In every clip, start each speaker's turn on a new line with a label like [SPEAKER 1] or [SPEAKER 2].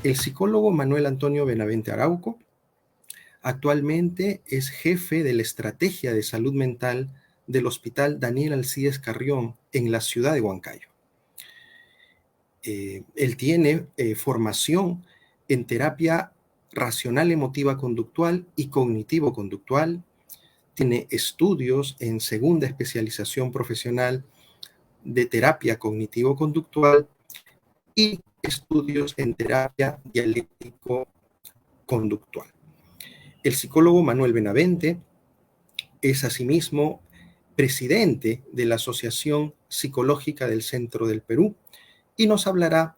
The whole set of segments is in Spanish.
[SPEAKER 1] El psicólogo Manuel Antonio Benavente Arauco actualmente es jefe de la estrategia de salud mental del Hospital Daniel Alcides Carrión en la ciudad de Huancayo. Él tiene formación en terapia racional emotiva conductual y cognitivo conductual, tiene estudios en segunda especialización profesional de terapia cognitivo conductual y estudios en terapia dialéctico conductual. El psicólogo Manuel Benavente es asimismo presidente de la Asociación Psicológica del Centro del Perú y nos hablará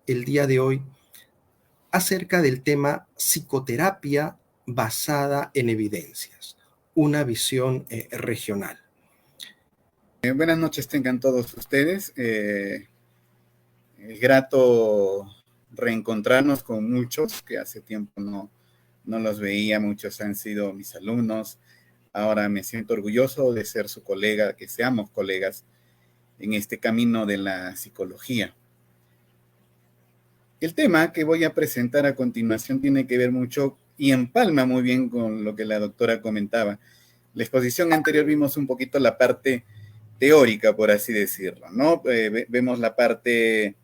[SPEAKER 1] el día de hoy acerca del tema psicoterapia basada en evidencias, una visión regional.
[SPEAKER 2] Buenas noches tengan todos ustedes. Es grato reencontrarnos con muchos que hace tiempo no los veía. Muchos han sido mis alumnos. Ahora me siento orgulloso de ser su colega, que seamos colegas en este camino de la psicología. El tema que voy a presentar a continuación tiene que ver mucho y empalma muy bien con lo que la doctora comentaba. La exposición anterior vimos un poquito la parte teórica, por así decirlo, ¿no? Vemos la parte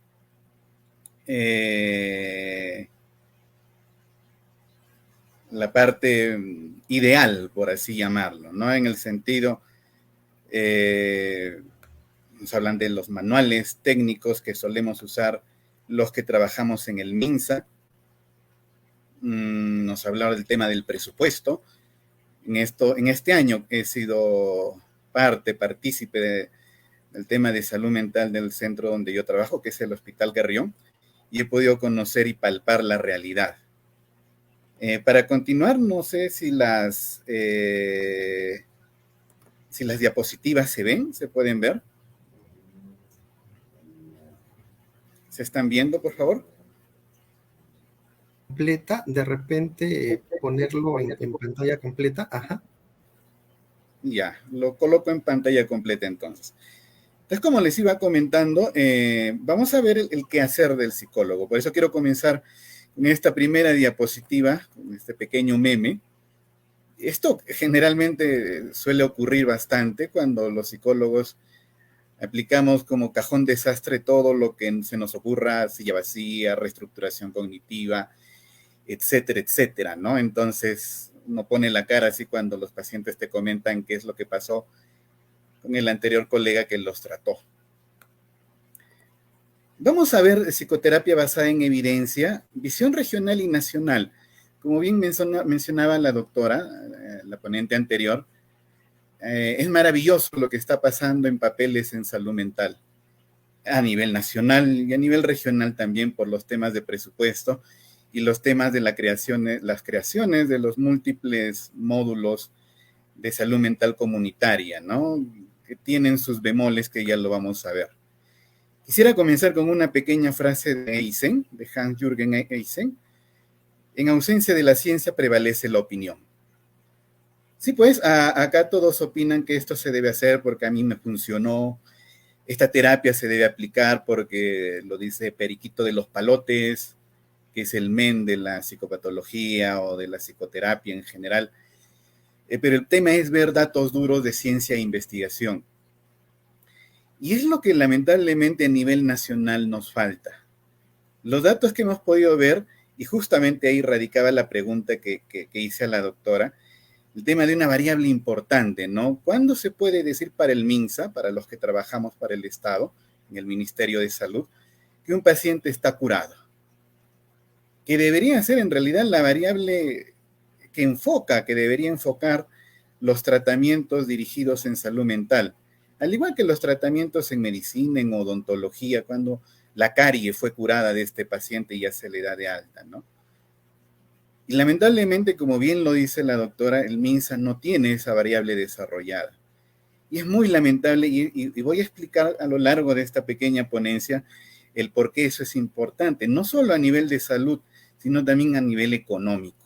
[SPEAKER 2] ideal, por así llamarlo, ¿no? En el sentido, nos hablan de los manuales técnicos que solemos usar los que trabajamos en el MINSA. Nos hablaron del tema del presupuesto. En este año he sido partícipe del tema de salud mental del centro donde yo trabajo, que es el Hospital Carrión, y he podido conocer y palpar la realidad. Para continuar, no sé si las diapositivas se pueden ver. ¿Se están viendo, por favor?
[SPEAKER 1] Completa, de repente ponerlo en pantalla completa. Ajá.
[SPEAKER 2] Ya, lo coloco en pantalla completa entonces. Entonces, como les iba comentando, vamos a ver el quehacer del psicólogo. Por eso quiero comenzar en esta primera diapositiva, con este pequeño meme. Esto generalmente suele ocurrir bastante cuando los psicólogos aplicamos como cajón desastre todo lo que se nos ocurra, silla vacía, reestructuración cognitiva, etcétera, etcétera, ¿no? Entonces, uno pone la cara así cuando los pacientes te comentan qué es lo que pasó con el anterior colega que los trató. Vamos a ver psicoterapia basada en evidencia, visión regional y nacional. Como bien mencionaba la doctora, la ponente anterior, es maravilloso lo que está pasando en papeles en salud mental a nivel nacional y a nivel regional también por los temas de presupuesto y los temas de las creaciones de los múltiples módulos de salud mental comunitaria, ¿no? Que tienen sus bemoles que ya lo vamos a ver. Quisiera comenzar con una pequeña frase de Eysen, de Hans-Jürgen Eysen. En ausencia de la ciencia prevalece la opinión. Sí, pues acá todos opinan que esto se debe hacer porque a mí me funcionó, esta terapia se debe aplicar porque lo dice Periquito de los Palotes, que es el men de la psicopatología o de la psicoterapia en general. Pero el tema es ver datos duros de ciencia e investigación. Y es lo que lamentablemente a nivel nacional nos falta. Los datos que hemos podido ver, y justamente ahí radicaba la pregunta que hice a la doctora, el tema de una variable importante, ¿no? ¿Cuándo se puede decir para el MINSA, para los que trabajamos para el Estado, en el Ministerio de Salud, que un paciente está curado? Que debería ser en realidad la variable que debería enfocar los tratamientos dirigidos en salud mental, al igual que los tratamientos en medicina, en odontología, cuando la carie fue curada de este paciente y ya se le da de alta, ¿no? Y lamentablemente, como bien lo dice la doctora, el MINSA no tiene esa variable desarrollada. Y es muy lamentable, y voy a explicar a lo largo de esta pequeña ponencia el por qué eso es importante, no solo a nivel de salud, sino también a nivel económico.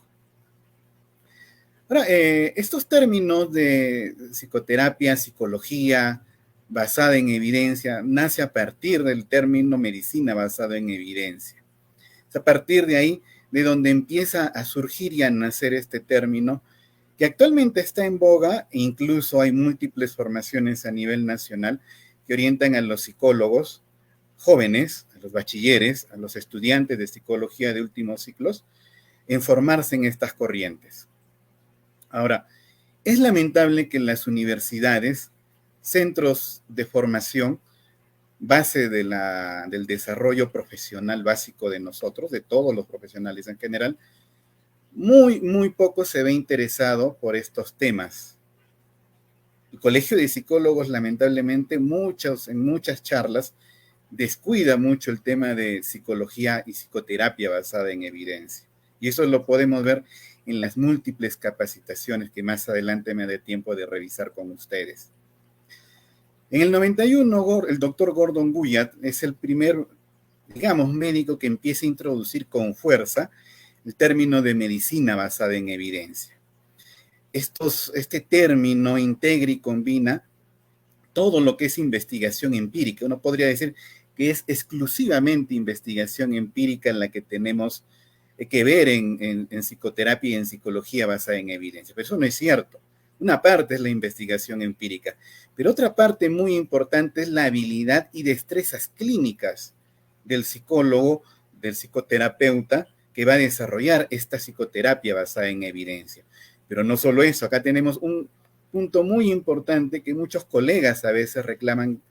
[SPEAKER 2] Ahora, estos términos de psicoterapia, psicología basada en evidencia, nace a partir del término medicina basada en evidencia. Es a partir de ahí de donde empieza a surgir y a nacer este término, que actualmente está en boga e incluso hay múltiples formaciones a nivel nacional que orientan a los psicólogos jóvenes, a los bachilleres, a los estudiantes de psicología de últimos ciclos, en formarse en estas corrientes. Ahora, es lamentable que las universidades, centros de formación, base del desarrollo profesional básico de nosotros, de todos los profesionales en general, muy poco se ve interesado por estos temas. El Colegio de Psicólogos, lamentablemente, en muchas charlas, descuida mucho el tema de psicología y psicoterapia basada en evidencia. Y eso lo podemos ver en las múltiples capacitaciones que más adelante me dé tiempo de revisar con ustedes. En el 91, el doctor Gordon Guyatt es el primer, digamos, médico que empieza a introducir con fuerza el término de medicina basada en evidencia. Este término integra y combina todo lo que es investigación empírica. Uno podría decir que es exclusivamente investigación empírica en la que tenemos que ver en psicoterapia y en psicología basada en evidencia. Pero eso no es cierto. Una parte es la investigación empírica, pero otra parte muy importante es la habilidad y destrezas clínicas del psicólogo, del psicoterapeuta, que va a desarrollar esta psicoterapia basada en evidencia. Pero no solo eso, acá tenemos un punto muy importante que muchos colegas a veces reclaman,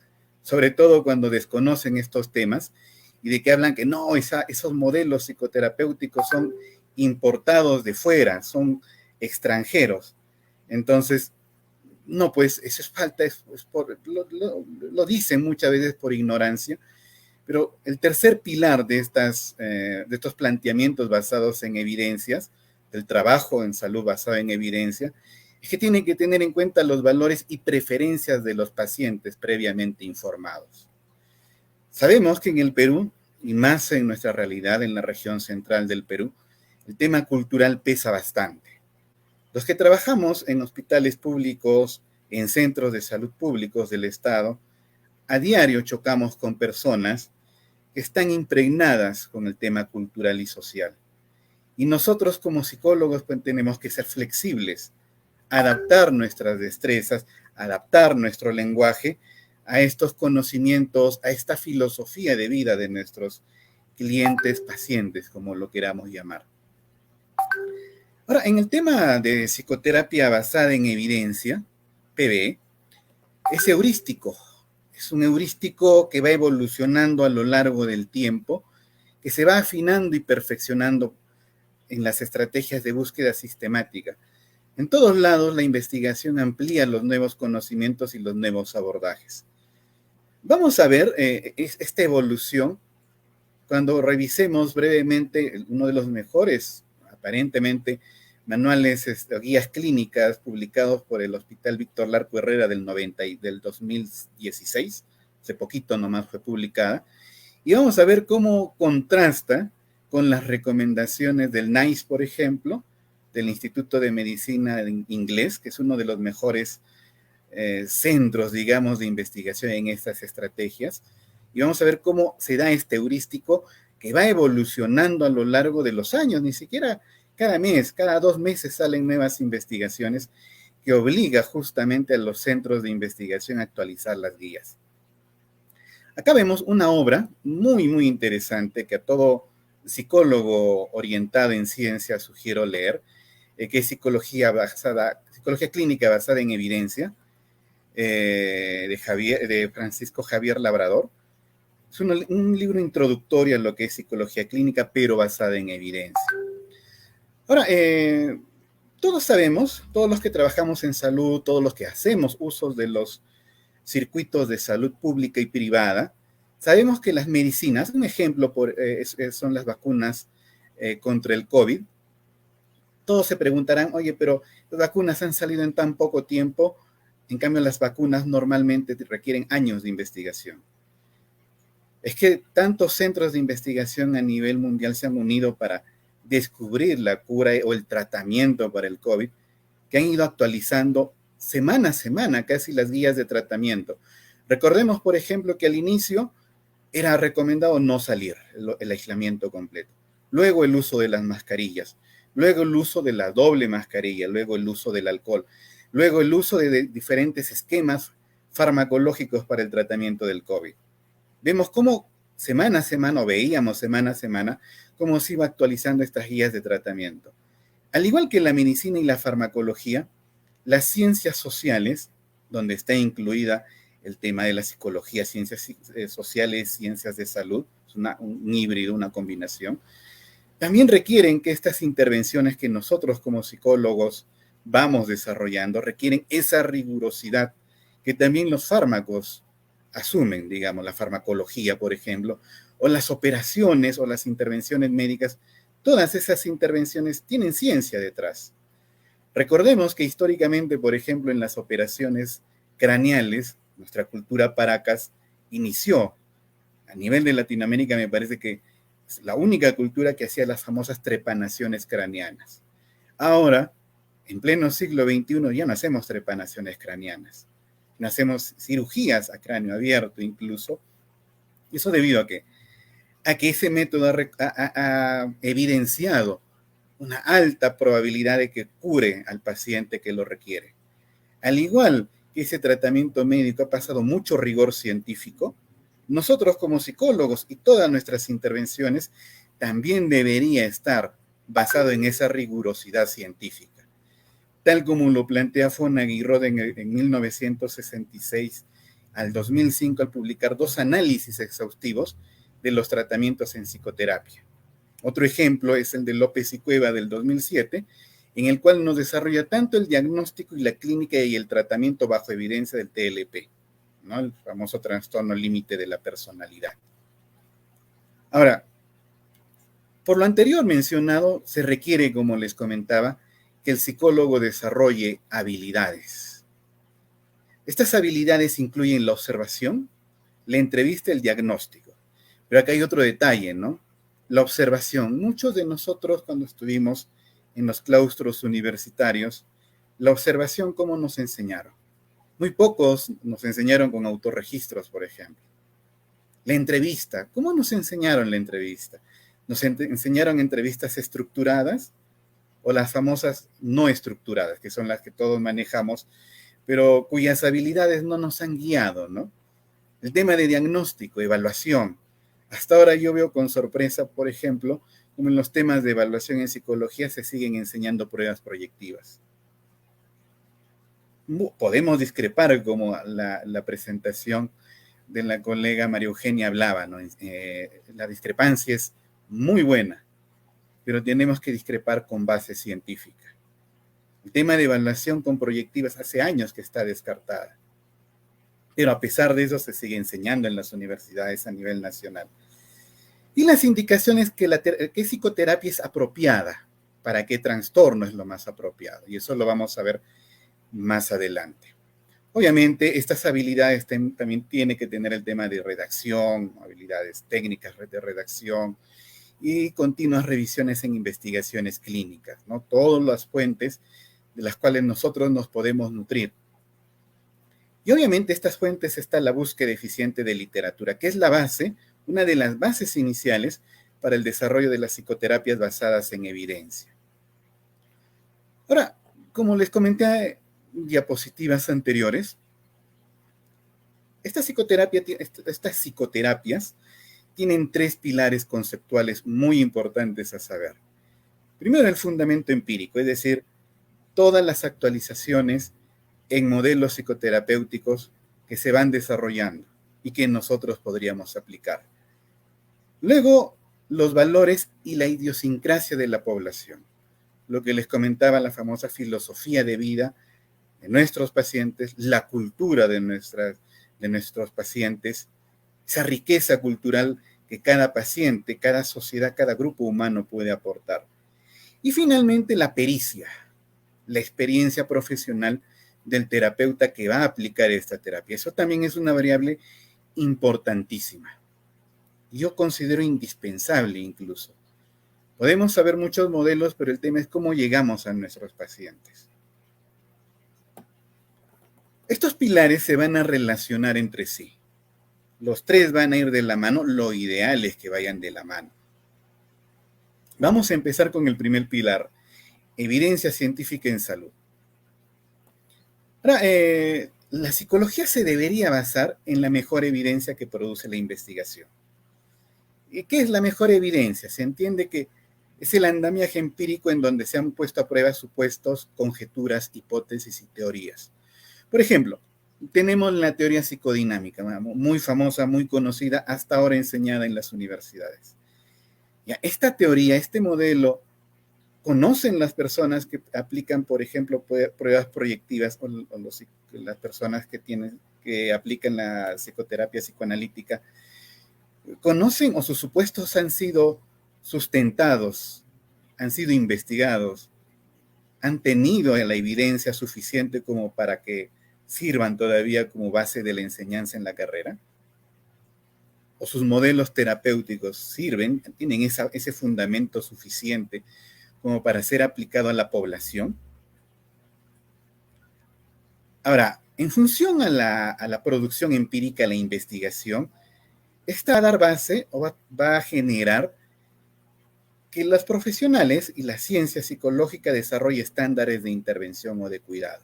[SPEAKER 2] sobre todo cuando desconocen estos temas, y de que hablan que no, esos modelos psicoterapéuticos son importados de fuera, son extranjeros. Entonces, no, pues eso es falta, lo dicen muchas veces por ignorancia, pero el tercer pilar de estos planteamientos basados en evidencias, del trabajo en salud basado en evidencia, es que tienen que tener en cuenta los valores y preferencias de los pacientes previamente informados. Sabemos que en el Perú, y más en nuestra realidad en la región central del Perú, el tema cultural pesa bastante. Los que trabajamos en hospitales públicos, en centros de salud públicos del Estado, a diario chocamos con personas que están impregnadas con el tema cultural y social. Y nosotros como psicólogos pues, tenemos que ser flexibles, adaptar nuestras destrezas, adaptar nuestro lenguaje a estos conocimientos, a esta filosofía de vida de nuestros clientes, pacientes, como lo queramos llamar. Ahora, en el tema de psicoterapia basada en evidencia, PB, es heurístico. Es un heurístico que va evolucionando a lo largo del tiempo, que se va afinando y perfeccionando en las estrategias de búsqueda sistemática. En todos lados, la investigación amplía los nuevos conocimientos y los nuevos abordajes. Vamos a ver esta evolución cuando revisemos brevemente uno de los mejores, aparentemente, manuales, guías clínicas publicados por el Hospital Víctor Larco Herrera del 2016, hace poquito nomás fue publicada, y vamos a ver cómo contrasta con las recomendaciones del NICE, por ejemplo, del Instituto de Medicina Inglés, que es uno de los mejores centros, digamos, de investigación en estas estrategias, y vamos a ver cómo se da este heurístico que va evolucionando a lo largo de los años, ni siquiera cada mes, cada 2 meses salen nuevas investigaciones que obliga justamente a los centros de investigación a actualizar las guías. Acá vemos una obra muy interesante que a todo psicólogo orientado en ciencia sugiero leer, que es Psicología Clínica Basada en Evidencia, de Francisco Javier Labrador. Es un libro introductorio a lo que es psicología clínica, pero basada en evidencia. Ahora, todos sabemos, todos los que trabajamos en salud, todos los que hacemos usos de los circuitos de salud pública y privada, sabemos que las medicinas, un ejemplo son las vacunas contra el COVID. Todos se preguntarán, oye, pero las vacunas han salido en tan poco tiempo, en cambio las vacunas normalmente requieren años de investigación. Es que tantos centros de investigación a nivel mundial se han unido para descubrir la cura o el tratamiento para el COVID, que han ido actualizando semana a semana casi las guías de tratamiento. Recordemos, por ejemplo, que al inicio era recomendado no salir, el aislamiento completo. luego el uso de las mascarillas, luego el uso de la doble mascarilla, luego el uso del alcohol, luego el uso de diferentes esquemas farmacológicos para el tratamiento del COVID. Vemos cómo semana a semana, o veíamos semana a semana, cómo se iba actualizando estas guías de tratamiento. Al igual que la medicina y la farmacología, las ciencias sociales, donde está incluida el tema de la psicología, ciencias sociales, ciencias de salud, es un híbrido, una combinación, también requieren que estas intervenciones que nosotros como psicólogos vamos desarrollando, requieren esa rigurosidad que también los fármacos asumen, digamos, la farmacología, por ejemplo, o las operaciones o las intervenciones médicas. Todas esas intervenciones tienen ciencia detrás. Recordemos que históricamente, por ejemplo, en las operaciones craneales, nuestra cultura Paracas inició. A nivel de Latinoamérica me parece que es la única cultura que hacía las famosas trepanaciones craneanas. Ahora, en pleno siglo XXI, ya no hacemos trepanaciones craneanas. No hacemos cirugías a cráneo abierto incluso. ¿Eso debido a qué? A que ese método ha evidenciado una alta probabilidad de que cure al paciente que lo requiere. Al igual que ese tratamiento médico ha pasado mucho rigor científico, nosotros como psicólogos y todas nuestras intervenciones también debería estar basado en esa rigurosidad científica. Tal como lo plantea von Aguirre en 1966 al 2005 al publicar 2 análisis exhaustivos de los tratamientos en psicoterapia. Otro ejemplo es el de López y Cueva del 2007, en el cual nos desarrolla tanto el diagnóstico y la clínica y el tratamiento bajo evidencia del TLP, ¿no? El famoso trastorno límite de la personalidad. Ahora, por lo anterior mencionado, se requiere, como les comentaba, que el psicólogo desarrolle habilidades. Estas habilidades incluyen la observación, la entrevista y el diagnóstico. Pero acá hay otro detalle, ¿no? La observación. Muchos de nosotros cuando estuvimos en los claustros universitarios, la observación, ¿cómo nos enseñaron? Muy pocos nos enseñaron con autorregistros, por ejemplo. La entrevista, ¿cómo nos enseñaron la entrevista? ¿Nos enseñaron entrevistas estructuradas o las famosas no estructuradas, que son las que todos manejamos, pero cuyas habilidades no nos han guiado, ¿no? El tema de diagnóstico, evaluación. Hasta ahora yo veo con sorpresa, por ejemplo, como en los temas de evaluación en psicología se siguen enseñando pruebas proyectivas. Podemos discrepar como la presentación de la colega María Eugenia hablaba, ¿no? La discrepancia es muy buena, pero tenemos que discrepar con base científica. El tema de evaluación con proyectivas hace años que está descartada, pero a pesar de eso se sigue enseñando en las universidades a nivel nacional. Y las indicaciones qué psicoterapia es apropiada, para qué trastorno es lo más apropiado, y eso lo vamos a ver más adelante. Obviamente, estas habilidades también tiene que tener el tema de redacción, habilidades técnicas de redacción y continuas revisiones en investigaciones clínicas, ¿no? Todas las fuentes de las cuales nosotros nos podemos nutrir. Y obviamente estas fuentes está la búsqueda eficiente de literatura, que es la base, una de las bases iniciales para el desarrollo de las psicoterapias basadas en evidencia. Ahora, como les comenté en diapositivas anteriores, estas psicoterapias tienen 3 pilares conceptuales muy importantes a saber. Primero, el fundamento empírico, es decir, todas las actualizaciones en modelos psicoterapéuticos que se van desarrollando y que nosotros podríamos aplicar. Luego, los valores y la idiosincrasia de la población. Lo que les comentaba, la famosa filosofía de vida de nuestros pacientes, la cultura de nuestros pacientes, esa riqueza cultural que cada paciente, cada sociedad, cada grupo humano puede aportar. Y finalmente, la pericia, la experiencia profesional del terapeuta que va a aplicar esta terapia. Eso también es una variable importantísima. Yo considero indispensable incluso. Podemos saber muchos modelos, pero el tema es cómo llegamos a nuestros pacientes. Estos pilares se van a relacionar entre sí. Los 3 van a ir de la mano, lo ideal es que vayan de la mano. Vamos a empezar con el primer pilar, evidencia científica en salud. Ahora, la psicología se debería basar en la mejor evidencia que produce la investigación. ¿Y qué es la mejor evidencia? Se entiende que es el andamiaje empírico en donde se han puesto a prueba supuestos, conjeturas, hipótesis y teorías. Por ejemplo, tenemos la teoría psicodinámica, muy famosa, muy conocida, hasta ahora enseñada en las universidades. Ya, esta teoría, este modelo, conocen las personas que aplican, por ejemplo, pruebas proyectivas o las personas que aplican la psicoterapia psicoanalítica, conocen o sus supuestos han sido sustentados, han sido investigados, han tenido la evidencia suficiente como para que sirvan todavía como base de la enseñanza en la carrera, o sus modelos terapéuticos sirven, tienen ese fundamento suficiente como para ser aplicado a la población. Ahora, en función a la producción empírica, la investigación, esta va a dar base o va a generar que los profesionales y la ciencia psicológica desarrollen estándares de intervención o de cuidado.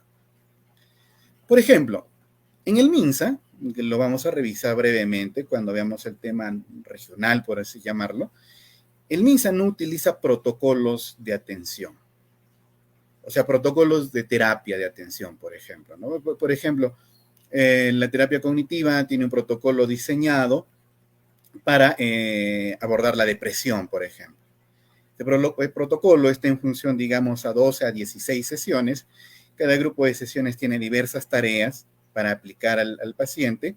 [SPEAKER 2] Por ejemplo, en el MINSA, que lo vamos a revisar brevemente cuando veamos el tema regional, por así llamarlo, el MINSA no utiliza protocolos de atención, o sea, protocolos de terapia de atención, por ejemplo, ¿no? Por ejemplo, la terapia cognitiva tiene un protocolo diseñado para abordar la depresión, por ejemplo. El protocolo está en función, digamos, a 12 a 16 sesiones. Cada grupo de sesiones tiene diversas tareas para aplicar al paciente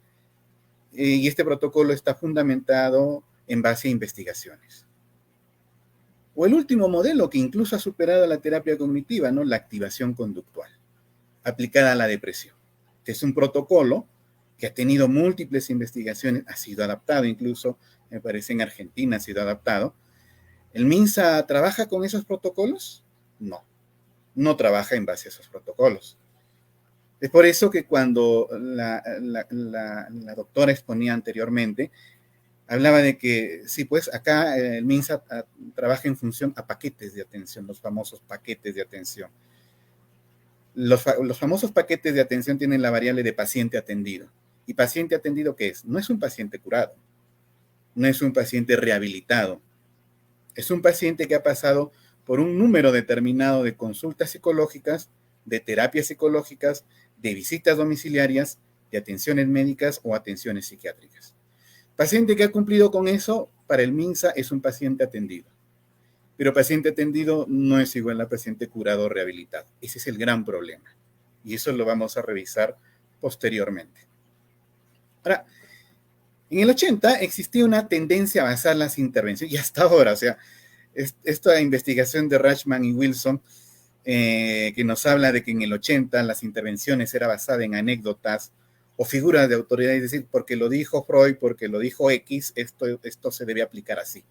[SPEAKER 2] y este protocolo está fundamentado en base a investigaciones. O el último modelo que incluso ha superado la terapia cognitiva, ¿no? La activación conductual, aplicada a la depresión. Este es un protocolo que ha tenido múltiples investigaciones, ha sido adaptado incluso, me parece en Argentina ha sido adaptado. ¿El MINSA trabaja con esos protocolos? No, no trabaja en base a esos protocolos. Es por eso que cuando la doctora exponía anteriormente, hablaba de que sí, pues acá el MINSA trabaja en función a paquetes de atención, los famosos paquetes de atención. Los famosos paquetes de atención tienen la variable de paciente atendido. ¿Y paciente atendido qué es? No es un paciente curado, no es un paciente rehabilitado, es un paciente que ha pasado por un número determinado de consultas psicológicas, de terapias psicológicas, de visitas domiciliarias, de atenciones médicas o atenciones psiquiátricas. Paciente que ha cumplido con eso, para el MINSA es un paciente atendido. Pero paciente atendido no es igual a paciente curado o rehabilitado. Ese es el gran problema. Y eso lo vamos a revisar posteriormente. Ahora, en el 80 existía una tendencia a basar las intervenciones, y hasta ahora, o sea, esta investigación de Rachman y Wilson, que nos habla de que en el 80 las intervenciones eran basadas en anécdotas o figuras de autoridad, es decir, porque lo dijo Freud, porque lo dijo X, esto se debe aplicar así.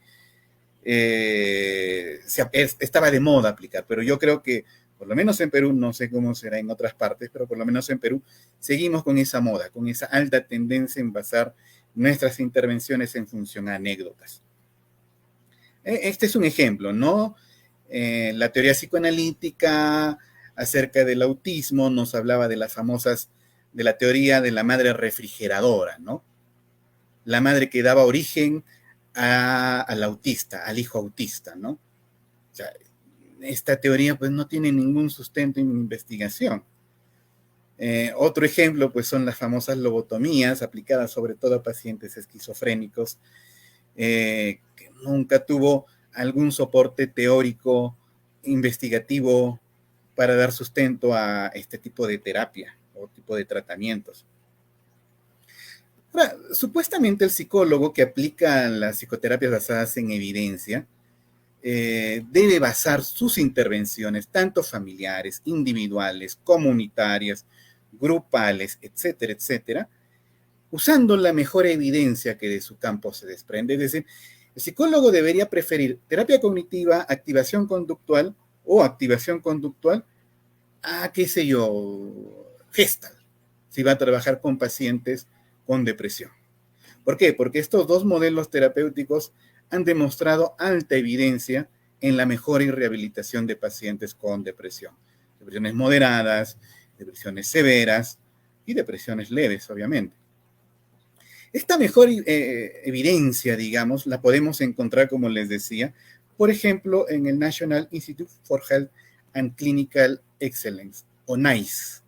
[SPEAKER 2] Estaba de moda aplicar, pero yo creo que, por lo menos en Perú, no sé cómo será en otras partes, pero por lo menos en Perú, seguimos con esa moda, con esa alta tendencia en basar nuestras intervenciones en función a anécdotas. Este es un ejemplo, ¿no? La teoría psicoanalítica acerca del autismo nos hablaba de las famosas, de la teoría de la madre refrigeradora, ¿no? La madre que daba origen al autista, al hijo autista, ¿no? O sea, esta teoría pues no tiene ningún sustento en investigación. Otro ejemplo pues son las famosas lobotomías aplicadas sobre todo a pacientes esquizofrénicos que nunca tuvo algún soporte teórico, investigativo para dar sustento a este tipo de terapia o tipo de tratamientos. Ahora, supuestamente el psicólogo que aplica las psicoterapias basadas en evidencia debe basar sus intervenciones, tanto familiares, individuales, comunitarias, grupales, etcétera, etcétera, usando la mejor evidencia que de su campo se desprende. Es decir, el psicólogo debería preferir terapia cognitiva, activación conductual o activación conductual a, qué sé yo, Gestalt, si va a trabajar con pacientes con depresión. ¿Por qué? Porque estos dos modelos terapéuticos han demostrado alta evidencia en la mejora y rehabilitación de pacientes con depresión. Depresiones moderadas, depresiones severas y depresiones leves, obviamente. Esta mejor evidencia, digamos, la podemos encontrar, como les decía, por ejemplo, en el National Institute for Health and Clinical Excellence, o NICE.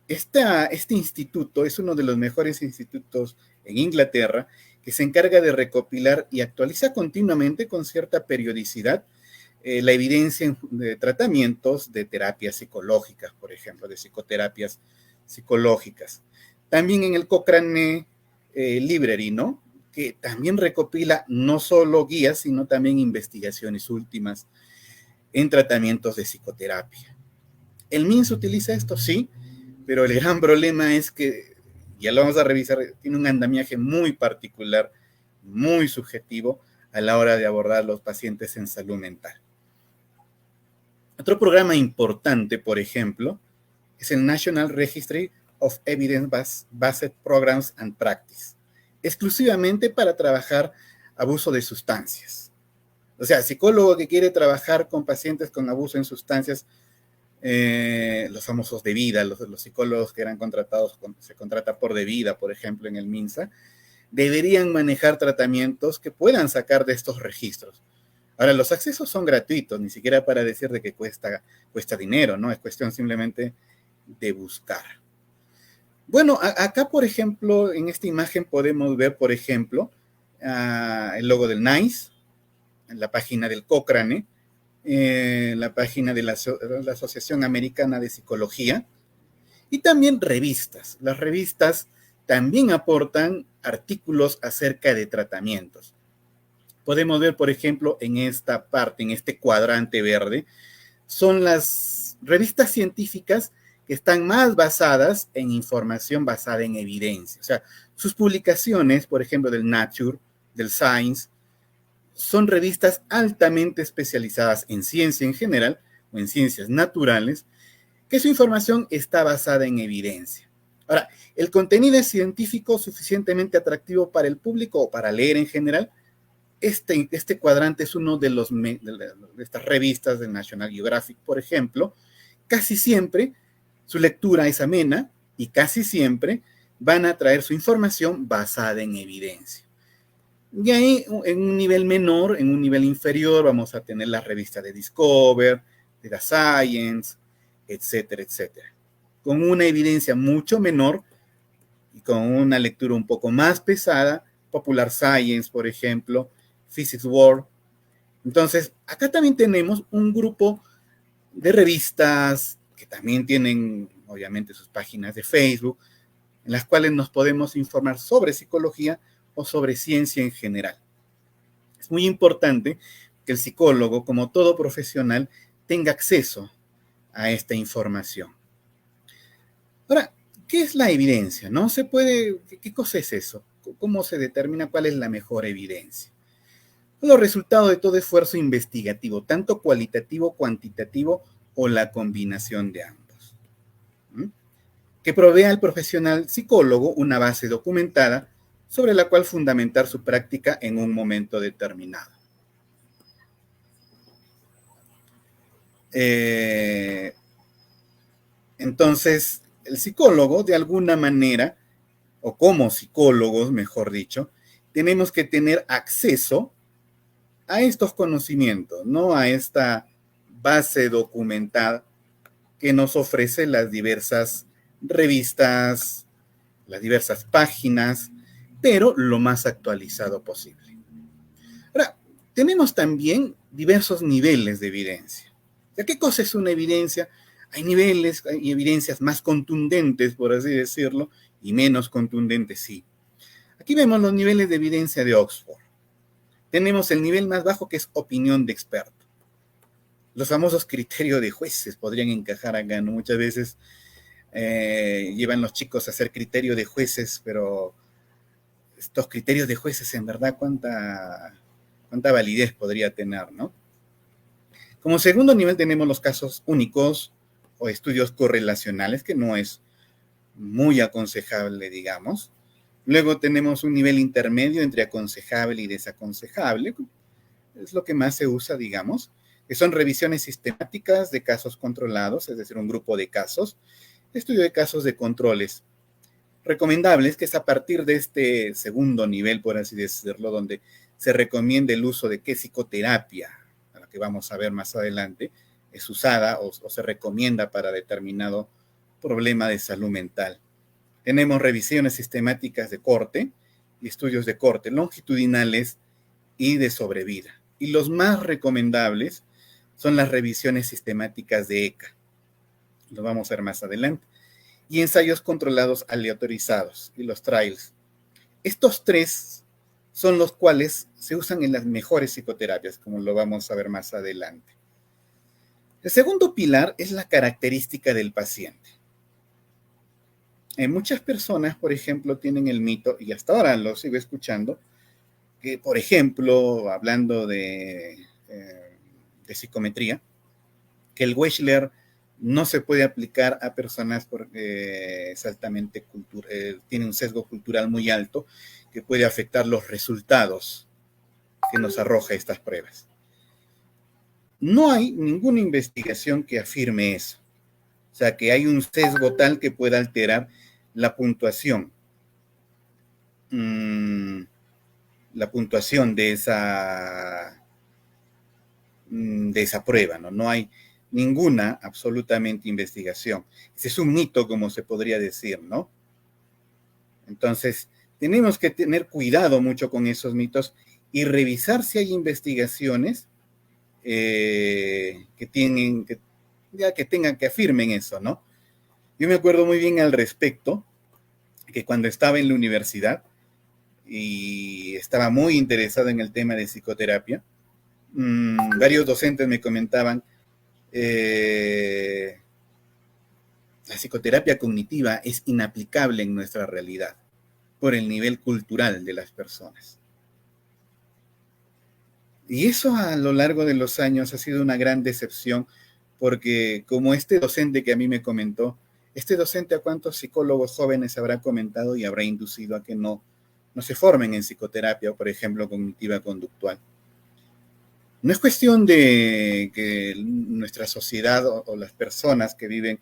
[SPEAKER 2] Este instituto es uno de los mejores institutos en Inglaterra que se encarga de recopilar y actualiza continuamente con cierta periodicidad la evidencia de tratamientos de terapias psicológicas, por ejemplo, de psicoterapias psicológicas. También en el Cochrane Library, ¿no? Que también recopila no solo guías, sino también investigaciones últimas en tratamientos de psicoterapia. ¿El MINS utiliza esto? Sí, pero el gran problema es que, ya lo vamos a revisar, tiene un andamiaje muy particular, muy subjetivo a la hora de abordar los pacientes en salud mental. Otro programa importante, por ejemplo, es el National Registry of Evidence-Based Programs and Practice, exclusivamente para trabajar abuso de sustancias. O sea, psicólogo que quiere trabajar con pacientes con abuso en sustancias, los famosos de vida, los psicólogos que eran contratados, se contrata por de vida, por ejemplo, en el MINSA, deberían manejar tratamientos que puedan sacar de estos registros. Ahora, los accesos son gratuitos, ni siquiera para decir de que cuesta dinero, ¿no? Es cuestión simplemente de buscar. Bueno, acá, por ejemplo, en esta imagen podemos ver, por ejemplo, el logo del NICE, en la página del Cochrane, la página de la Asociación Americana de Psicología, y también revistas. Las revistas también aportan artículos acerca de tratamientos. Podemos ver, por ejemplo, en esta parte, en este cuadrante verde, son las revistas científicas que están más basadas en información basada en evidencia. O sea, sus publicaciones, por ejemplo, del Nature, del Science, son revistas altamente especializadas en ciencia en general o en ciencias naturales, que su información está basada en evidencia. Ahora, ¿el contenido es científico suficientemente atractivo para el público o para leer en general? Este cuadrante es uno de estas revistas del National Geographic, por ejemplo. Casi siempre su lectura es amena y casi siempre van a traer su información basada en evidencia. Y ahí, en un nivel menor, en un nivel inferior, vamos a tener la revista de Discover, de The Science, etcétera, etcétera. Con una evidencia mucho menor y con una lectura un poco más pesada, Popular Science, por ejemplo, Physics World. Entonces, acá también tenemos un grupo de revistas que también tienen, obviamente, sus páginas de Facebook, en las cuales nos podemos informar sobre psicología o sobre ciencia en general. Es muy importante que el psicólogo, como todo profesional, tenga acceso a esta información. Ahora, ¿qué es la evidencia? ¿No? ¿Qué cosa es eso? ¿Cómo se determina cuál es la mejor evidencia? Los resultados de todo esfuerzo investigativo, tanto cualitativo, cuantitativo o la combinación de ambos. Que provea al profesional psicólogo una base documentada sobre la cual fundamentar su práctica en un momento determinado. Entonces, el psicólogo, de alguna manera, o como psicólogos, mejor dicho, tenemos que tener acceso a estos conocimientos, ¿no? A esta base documentada que nos ofrece las diversas revistas, las diversas páginas, pero lo más actualizado posible. Ahora, tenemos también diversos niveles de evidencia. ¿Qué cosa es una evidencia? Hay niveles, hay evidencias más contundentes, por así decirlo, y menos contundentes, sí. Aquí vemos los niveles de evidencia de Oxford. Tenemos el nivel más bajo, que es opinión de experto. Los famosos criterios de jueces podrían encajar acá, ¿no? Muchas veces llevan los chicos a hacer criterio de jueces, pero estos criterios de jueces, en verdad, ¿cuánta validez podría tener, no? Como segundo nivel tenemos los casos únicos o estudios correlacionales, que no es muy aconsejable, digamos. Luego tenemos un nivel intermedio entre aconsejable y desaconsejable. es lo que más se usa, digamos, que son revisiones sistemáticas de casos controlados, es decir, un grupo de casos, estudio de casos de controles recomendables, que es a partir de este segundo nivel, por así decirlo, donde se recomienda el uso de qué psicoterapia, a la que vamos a ver más adelante, es usada o se recomienda para determinado problema de salud mental. Tenemos revisiones sistemáticas de corte y estudios de corte longitudinales y de sobrevida. Y los más recomendables son las revisiones sistemáticas de ECA. Lo vamos a ver más adelante. Y ensayos controlados aleatorizados y los trials. Estos tres son los cuales se usan en las mejores psicoterapias, como lo vamos a ver más adelante. El segundo pilar es la característica del paciente. Muchas personas, por ejemplo, tienen el mito, y hasta ahora lo sigo escuchando, que, por ejemplo, hablando de psicometría, que el Wechsler no se puede aplicar a personas porque es altamente tiene un sesgo cultural muy alto que puede afectar los resultados que nos arroja estas pruebas. No hay ninguna investigación que afirme eso. O sea, que hay un sesgo tal que pueda alterar la puntuación. La puntuación de esa prueba, ¿no? No hay ninguna absolutamente investigación. Ese es un mito, como se podría decir, ¿no? Entonces, tenemos que tener cuidado mucho con esos mitos y revisar si hay investigaciones que afirmen eso, ¿no? Yo me acuerdo muy bien al respecto que cuando estaba en la universidad y estaba muy interesado en el tema de psicoterapia, varios docentes me comentaban la psicoterapia cognitiva es inaplicable en nuestra realidad por el nivel cultural de las personas. Y eso a lo largo de los años ha sido una gran decepción porque como este docente que a mí me comentó, este docente a cuántos psicólogos jóvenes habrá comentado y habrá inducido a que no se formen en psicoterapia, por ejemplo, cognitiva conductual. No es cuestión de que nuestra sociedad o las personas que viven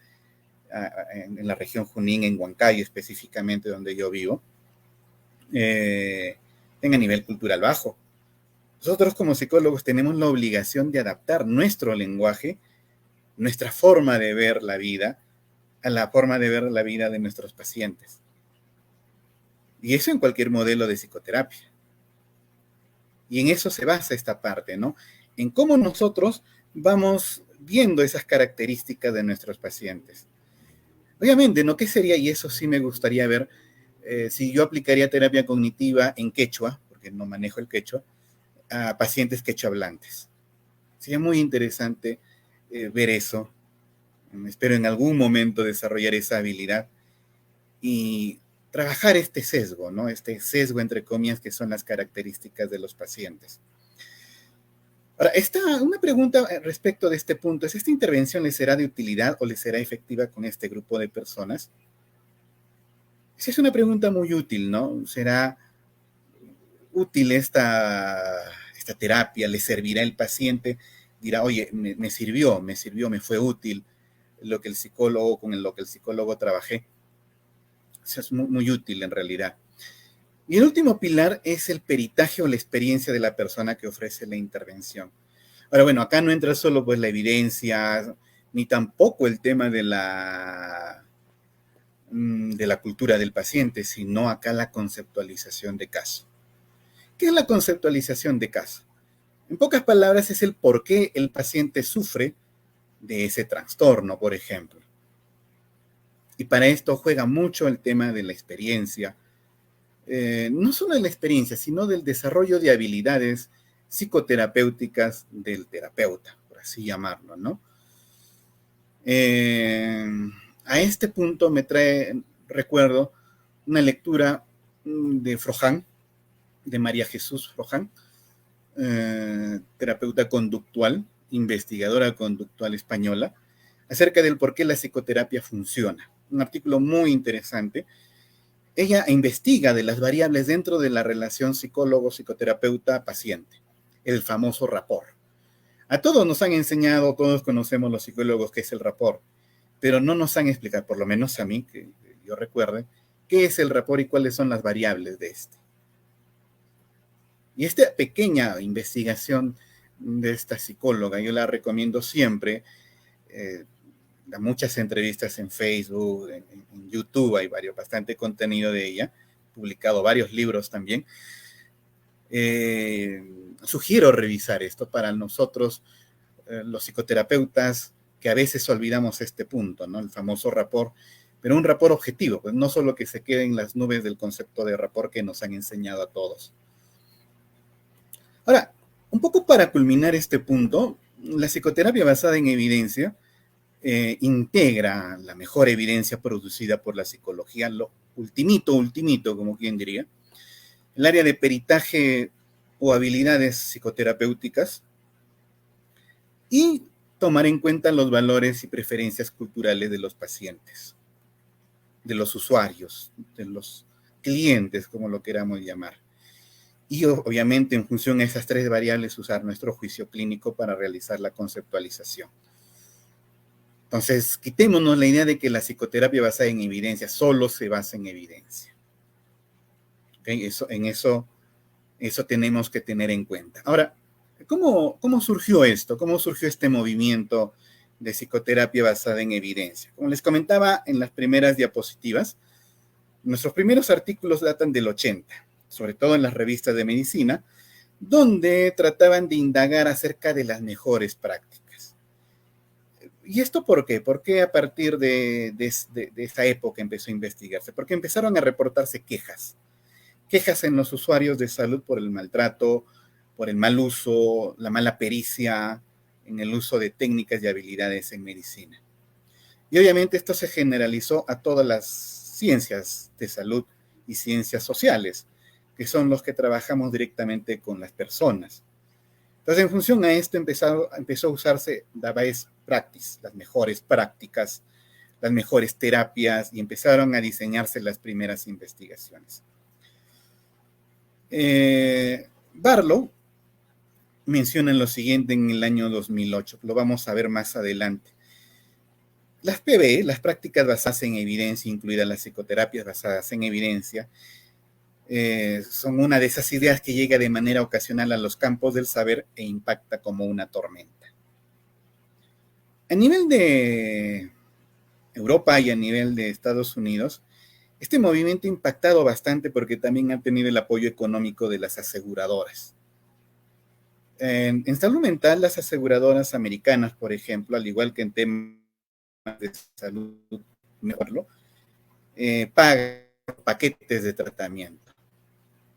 [SPEAKER 2] en la región Junín, en Huancayo específicamente, donde yo vivo, tengan nivel cultural bajo. Nosotros como psicólogos tenemos la obligación de adaptar nuestro lenguaje, nuestra forma de ver la vida, a la forma de ver la vida de nuestros pacientes. Y eso en cualquier modelo de psicoterapia. Y en eso se basa esta parte, ¿no? En cómo nosotros vamos viendo esas características de nuestros pacientes. Obviamente, ¿no? ¿Qué sería? Y eso sí me gustaría ver, si yo aplicaría terapia cognitiva en quechua, porque no manejo el quechua, a pacientes quechua hablantes. Sería muy interesante ver eso. Espero en algún momento desarrollar esa habilidad y trabajar este sesgo, ¿no? Este sesgo, entre comillas, que son las características de los pacientes. Ahora, una pregunta respecto de este punto es, ¿esta intervención le será de utilidad o le será efectiva con este grupo de personas? Esa es una pregunta muy útil, ¿no? ¿Será útil esta terapia? ¿Le servirá al paciente? Dirá, oye, me sirvió, me fue útil con lo que el psicólogo trabajé. Eso es muy, muy útil en realidad. Y el último pilar es el peritaje o la experiencia de la persona que ofrece la intervención. Ahora, bueno, acá no entra solo pues la evidencia, ni tampoco el tema de la cultura del paciente, sino acá la conceptualización de caso. ¿Qué es la conceptualización de caso? En pocas palabras, es el por qué el paciente sufre de ese trastorno, por ejemplo. Y para esto juega mucho el tema de la experiencia, no solo de la experiencia, sino del desarrollo de habilidades psicoterapéuticas del terapeuta, por así llamarlo, ¿no? A este punto me trae recuerdo una lectura de Frohán, de María Jesús Frohán, terapeuta conductual, investigadora conductual española, acerca del por qué la psicoterapia funciona. Un artículo muy interesante. Ella investiga de las variables dentro de la relación psicólogo-psicoterapeuta-paciente. el famoso rapport. A todos nos han enseñado, todos conocemos los psicólogos qué es el rapport, pero no nos han explicado, por lo menos a mí, que yo recuerde, qué es el rapport y cuáles son las variables de este. Y esta pequeña investigación de esta psicóloga, yo la recomiendo siempre, da muchas entrevistas en Facebook, en YouTube, hay bastante contenido de ella, publicado varios libros también. Sugiero revisar esto para nosotros, los psicoterapeutas, que a veces olvidamos este punto, ¿no? El famoso rapport, pero un rapport objetivo, pues no solo que se quede en las nubes del concepto de rapport que nos han enseñado a todos. Ahora, un poco para culminar este punto, la psicoterapia basada en evidencia integra la mejor evidencia producida por la psicología, lo ultimito, como quien diría, el área de peritaje o habilidades psicoterapéuticas y tomar en cuenta los valores y preferencias culturales de los pacientes, de los usuarios, de los clientes, como lo queramos llamar. Y obviamente en función de esas tres variables usar nuestro juicio clínico para realizar la conceptualización. Entonces, quitémonos la idea de que la psicoterapia basada en evidencia solo se basa en evidencia. ¿Okay? Eso tenemos que tener en cuenta. Ahora, ¿cómo surgió esto? ¿Cómo surgió este movimiento de psicoterapia basada en evidencia? Como les comentaba en las primeras diapositivas, nuestros primeros artículos datan del 80, sobre todo en las revistas de medicina, donde trataban de indagar acerca de las mejores prácticas. ¿Y esto por qué? ¿Por qué a partir de esa época empezó a investigarse? Porque empezaron a reportarse quejas en los usuarios de salud por el maltrato, por el mal uso, la mala pericia en el uso de técnicas y habilidades en medicina. Y obviamente esto se generalizó a todas las ciencias de salud y ciencias sociales, que son los que trabajamos directamente con las personas. Entonces, en función a esto, empezó a usarse la best practice, las mejores prácticas, las mejores terapias, y empezaron a diseñarse las primeras investigaciones. Barlow menciona lo siguiente en el año 2008, lo vamos a ver más adelante. Las PBE, las prácticas basadas en evidencia, incluidas las psicoterapias basadas en evidencia, son una de esas ideas que llega de manera ocasional a los campos del saber e impacta como una tormenta. A nivel de Europa y a nivel de Estados Unidos, este movimiento ha impactado bastante porque también ha tenido el apoyo económico de las aseguradoras. En salud mental, las aseguradoras americanas, por ejemplo, al igual que en temas de salud, pagan paquetes de tratamiento.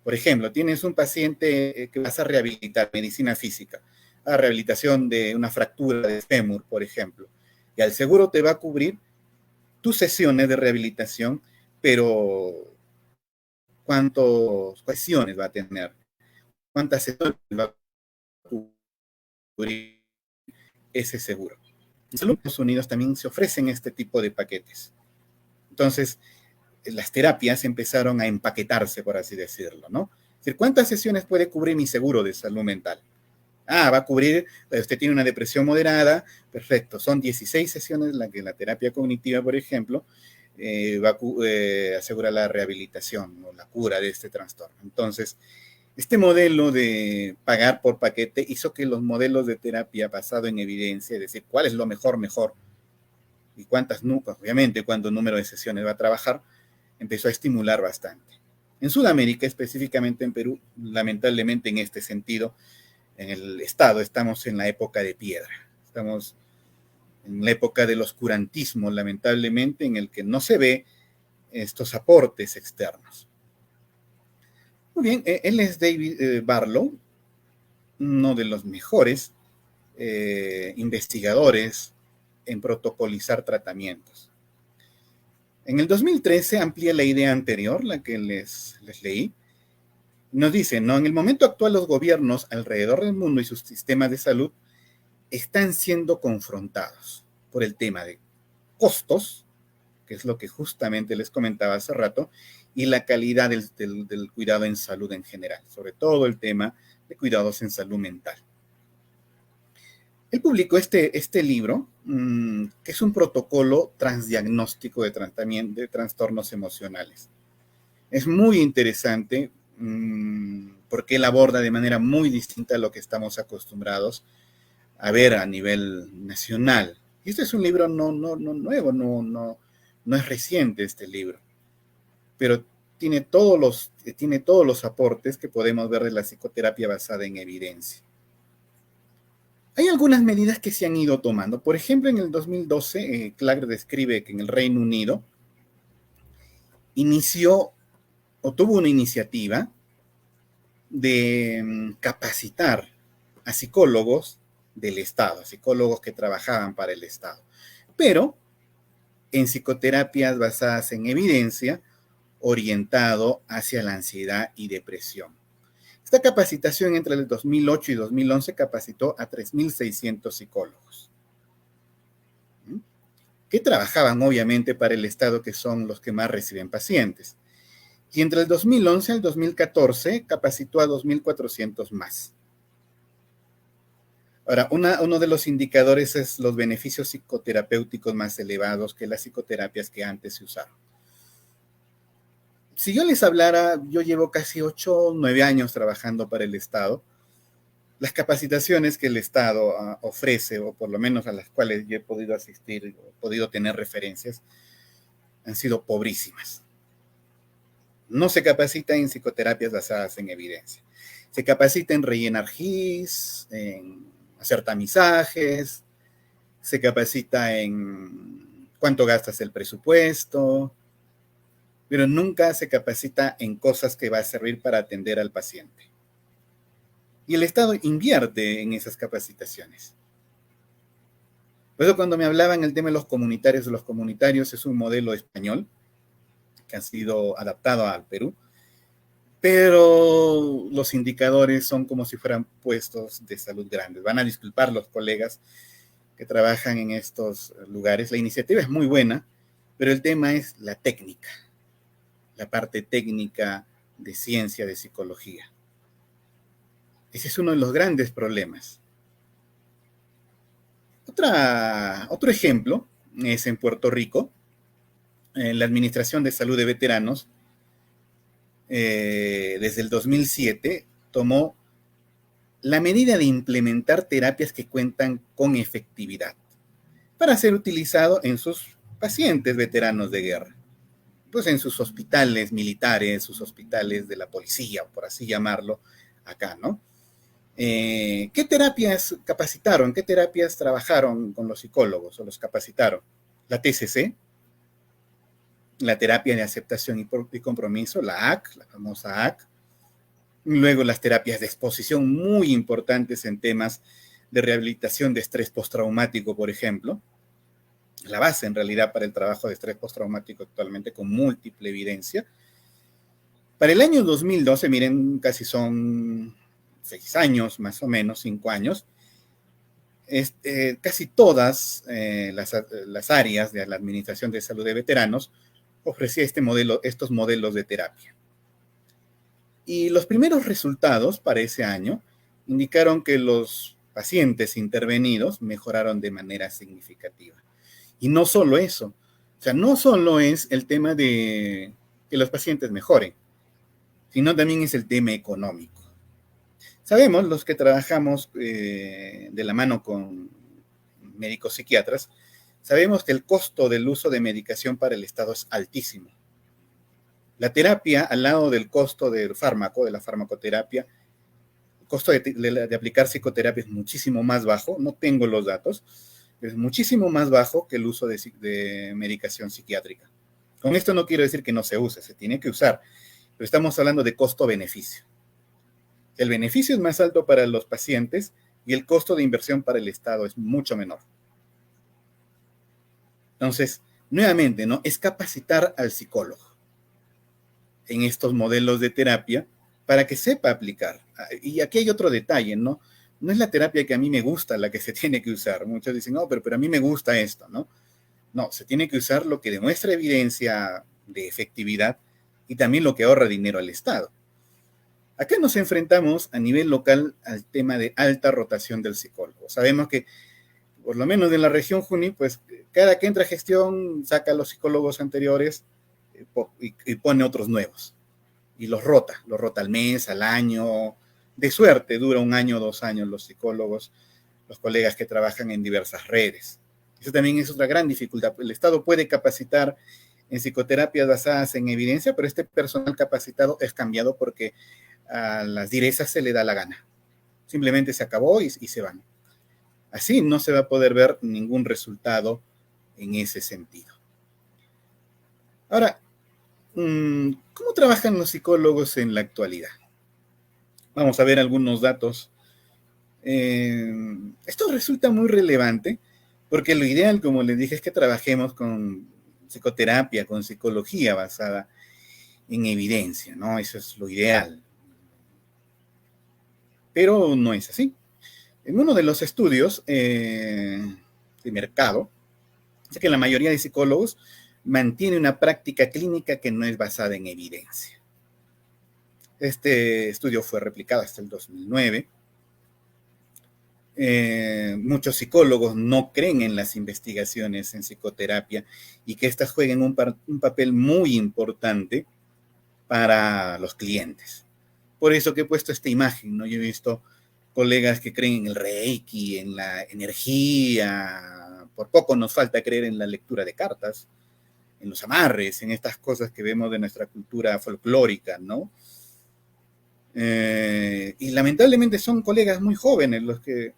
[SPEAKER 2] Por ejemplo, tienes un paciente que vas a rehabilitar, medicina física, a rehabilitación de una fractura de fémur, por ejemplo, y al seguro te va a cubrir tus sesiones de rehabilitación, pero ¿cuántas sesiones va a tener? ¿Cuántas sesiones va a cubrir ese seguro? En los Estados Unidos también se ofrecen este tipo de paquetes. Entonces, las terapias empezaron a empaquetarse, por así decirlo, ¿no? Es decir, ¿cuántas sesiones puede cubrir mi seguro de salud mental? Va a cubrir, usted tiene una depresión moderada, perfecto, son 16 sesiones la que la terapia cognitiva, por ejemplo, va a asegurar la rehabilitación o la cura de este trastorno. Entonces, este modelo de pagar por paquete hizo que los modelos de terapia basado en evidencia, es decir, cuál es lo mejor, y cuántas, obviamente, cuánto número de sesiones va a trabajar, empezó a estimular bastante. En Sudamérica, específicamente en Perú, lamentablemente en este sentido, en el Estado estamos en la época de piedra. Estamos en la época del oscurantismo, lamentablemente, en el que no se ve estos aportes externos. Muy bien, él es David Barlow, uno de los mejores investigadores en protocolizar tratamientos. En el 2013 amplía la idea anterior, la que les leí. Nos dice, ¿no? En el momento actual los gobiernos alrededor del mundo y sus sistemas de salud están siendo confrontados por el tema de costos, que es lo que justamente les comentaba hace rato, y la calidad del cuidado en salud en general, sobre todo el tema de cuidados en salud mental. Él publicó este libro, que es un protocolo transdiagnóstico de tratamiento de trastornos emocionales. Es muy interesante porque él aborda de manera muy distinta a lo que estamos acostumbrados a ver a nivel nacional. Y este es un libro no nuevo, no es reciente este libro, pero tiene todos los aportes que podemos ver de la psicoterapia basada en evidencia. Hay algunas medidas que se han ido tomando. Por ejemplo, en el 2012, Clark describe que en el Reino Unido inició o tuvo una iniciativa de capacitar a psicólogos del Estado, a psicólogos que trabajaban para el Estado, pero en psicoterapias basadas en evidencia, orientado hacia la ansiedad y depresión. Esta capacitación entre el 2008 y 2011 capacitó a 3.600 psicólogos, que trabajaban obviamente para el Estado, que son los que más reciben pacientes. Y entre el 2011 al 2014 capacitó a 2.400 más. Ahora, uno de los indicadores es los beneficios psicoterapéuticos más elevados que las psicoterapias que antes se usaron. Si yo les hablara, yo llevo casi 8 o 9 años trabajando para el Estado. Las capacitaciones que el Estado ofrece, o por lo menos a las cuales yo he podido asistir, o podido tener referencias, han sido pobrísimas. No se capacita en psicoterapias basadas en evidencia. Se capacita en rellenar GIS, en hacer tamizajes, se capacita en cuánto gastas el presupuesto, pero nunca se capacita en cosas que va a servir para atender al paciente. Y el Estado invierte en esas capacitaciones. Por eso cuando me hablaban el tema de los comunitarios es un modelo español que ha sido adaptado al Perú, pero los indicadores son como si fueran puestos de salud grandes. Van a disculpar los colegas que trabajan en estos lugares. La iniciativa es muy buena, pero el tema es la técnica, la parte técnica de ciencia, de psicología. Ese es uno de los grandes problemas. Otro ejemplo es en Puerto Rico. La Administración de Salud de Veteranos, desde el 2007, tomó la medida de implementar terapias que cuentan con efectividad para ser utilizado en sus pacientes veteranos de guerra, pues en sus hospitales militares, sus hospitales de la policía, por así llamarlo, acá, ¿no? ¿Qué terapias capacitaron? ¿Qué terapias trabajaron con los psicólogos o los capacitaron? La TCC, la terapia de aceptación y compromiso, la AC, la famosa AC. Luego las terapias de exposición, muy importantes en temas de rehabilitación de estrés postraumático, por ejemplo. La base, en realidad, para el trabajo de estrés postraumático actualmente, con múltiple evidencia. Para el año 2012, miren, casi son 6 años, más o menos, 5 años, casi todas las áreas de la Administración de Salud de Veteranos ofrecía estos modelos de terapia. Y los primeros resultados para ese año indicaron que los pacientes intervenidos mejoraron de manera significativa. Y no solo eso, o sea, no solo es el tema de que los pacientes mejoren, sino también es el tema económico. Sabemos, los que trabajamos de la mano con médicos psiquiatras, sabemos que el costo del uso de medicación para el Estado es altísimo. La terapia, al lado del costo del fármaco, de la farmacoterapia, el costo de aplicar psicoterapia es muchísimo más bajo, no tengo los datos, es muchísimo más bajo que el uso de medicación psiquiátrica. Con esto no quiero decir que no se use, se tiene que usar, pero estamos hablando de costo-beneficio. El beneficio es más alto para los pacientes y el costo de inversión para el Estado es mucho menor. Entonces, nuevamente, ¿no? Es capacitar al psicólogo en estos modelos de terapia para que sepa aplicar. Y aquí hay otro detalle, ¿no? No es la terapia que a mí me gusta la que se tiene que usar. Muchos dicen, no, pero a mí me gusta esto, ¿no? No, se tiene que usar lo que demuestra evidencia de efectividad y también lo que ahorra dinero al Estado. Acá nos enfrentamos a nivel local al tema de alta rotación del psicólogo. Sabemos que, por lo menos en la región Junín, pues cada que entra gestión saca a los psicólogos anteriores y pone otros nuevos. Y los rota al mes, al año. De suerte dura 1 año, 2 años los psicólogos, los colegas que trabajan en diversas redes. Eso también es otra gran dificultad. El Estado puede capacitar en psicoterapias basadas en evidencia, pero este personal capacitado es cambiado porque a las direzas se le da la gana. Simplemente se acabó y se van. Así no se va a poder ver ningún resultado en ese sentido. Ahora, ¿cómo trabajan los psicólogos en la actualidad? Vamos a ver algunos datos. Esto resulta muy relevante porque lo ideal, como les dije, es que trabajemos con psicoterapia, con psicología basada en evidencia, ¿no? Eso es lo ideal. Pero no es así. En uno de los estudios de mercado, dice que la mayoría de psicólogos mantiene una práctica clínica que no es basada en evidencia. Este estudio fue replicado hasta el 2009. Muchos psicólogos no creen en las investigaciones en psicoterapia y que éstas jueguen un papel muy importante para los clientes. Por eso que he puesto esta imagen, ¿no? Yo he visto colegas que creen en el Reiki, en la energía, por poco nos falta creer en la lectura de cartas, en los amarres, en estas cosas que vemos de nuestra cultura folclórica, ¿no? Y lamentablemente son colegas muy jóvenes los que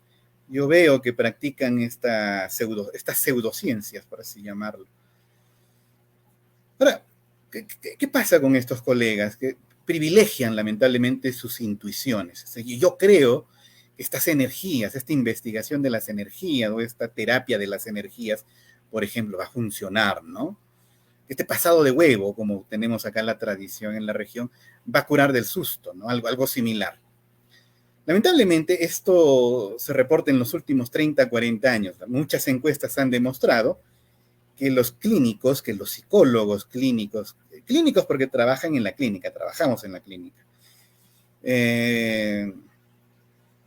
[SPEAKER 2] yo veo que practican estas pseudociencias, por así llamarlo. Ahora, ¿qué pasa con estos colegas? Que privilegian lamentablemente sus intuiciones. O sea, yo creo que estas energías, esta investigación de las energías o esta terapia de las energías, por ejemplo, va a funcionar, ¿no? Este pasado de huevo, como tenemos acá la tradición en la región, va a curar del susto, ¿no? Algo similar. Lamentablemente, esto se reporta en los últimos 30, 40 años. Muchas encuestas han demostrado que los clínicos, que los psicólogos clínicos porque trabajan en la clínica, trabajamos en la clínica,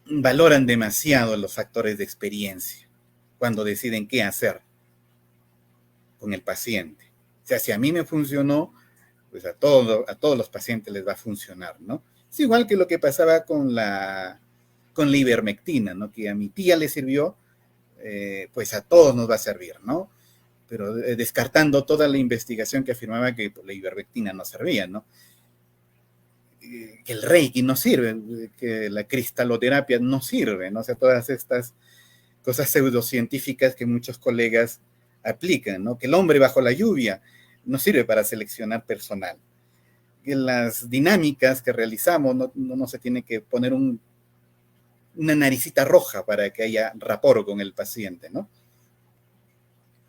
[SPEAKER 2] valoran demasiado los factores de experiencia cuando deciden qué hacer con el paciente. O sea, si a mí me funcionó, pues a todos los pacientes les va a funcionar, ¿no? Es igual que lo que pasaba con la ivermectina, ¿no? Que a mi tía le sirvió, pues a todos nos va a servir, ¿no? Pero descartando toda la investigación que afirmaba que la ivermectina no servía, ¿no? Que el Reiki no sirve, que la cristaloterapia no sirve, ¿no? O sea, todas estas cosas pseudocientíficas que muchos colegas aplican, ¿no? Que el hombre bajo la lluvia no sirve para seleccionar personal. Que las dinámicas que realizamos no se tiene que poner una naricita roja para que haya rapport con el paciente, ¿no?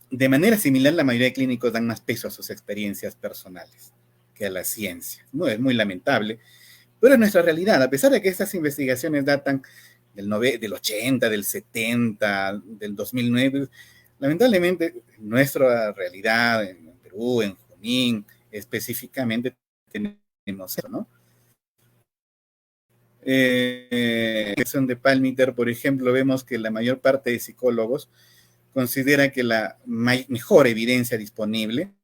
[SPEAKER 2] De manera similar, la mayoría de clínicos dan más peso a sus experiencias personales que a la ciencia. No, es muy lamentable, pero es nuestra realidad. A pesar de que estas investigaciones datan del 80, del 70, del 2009, lamentablemente nuestra realidad en Perú, en Junín, específicamente tenemos eso, ¿no? En de Palmiter, por ejemplo, vemos que la mayor parte de psicólogos considera que la mejor evidencia disponible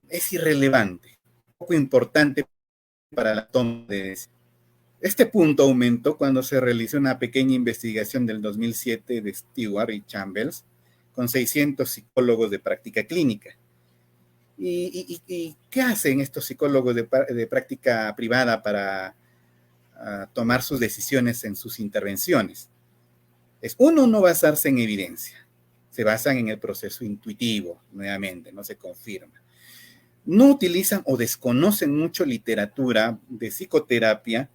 [SPEAKER 2] es irrelevante, poco importante para la toma de decisiones. Este punto aumentó cuando se realizó una pequeña investigación del 2007 de Stewart y Chambers con 600 psicólogos de práctica clínica. ¿Y qué hacen estos psicólogos de práctica privada para tomar sus decisiones en sus intervenciones? Uno, no basarse en evidencia, se basan en el proceso intuitivo, nuevamente, no se confirma. No utilizan o desconocen mucho literatura de psicoterapia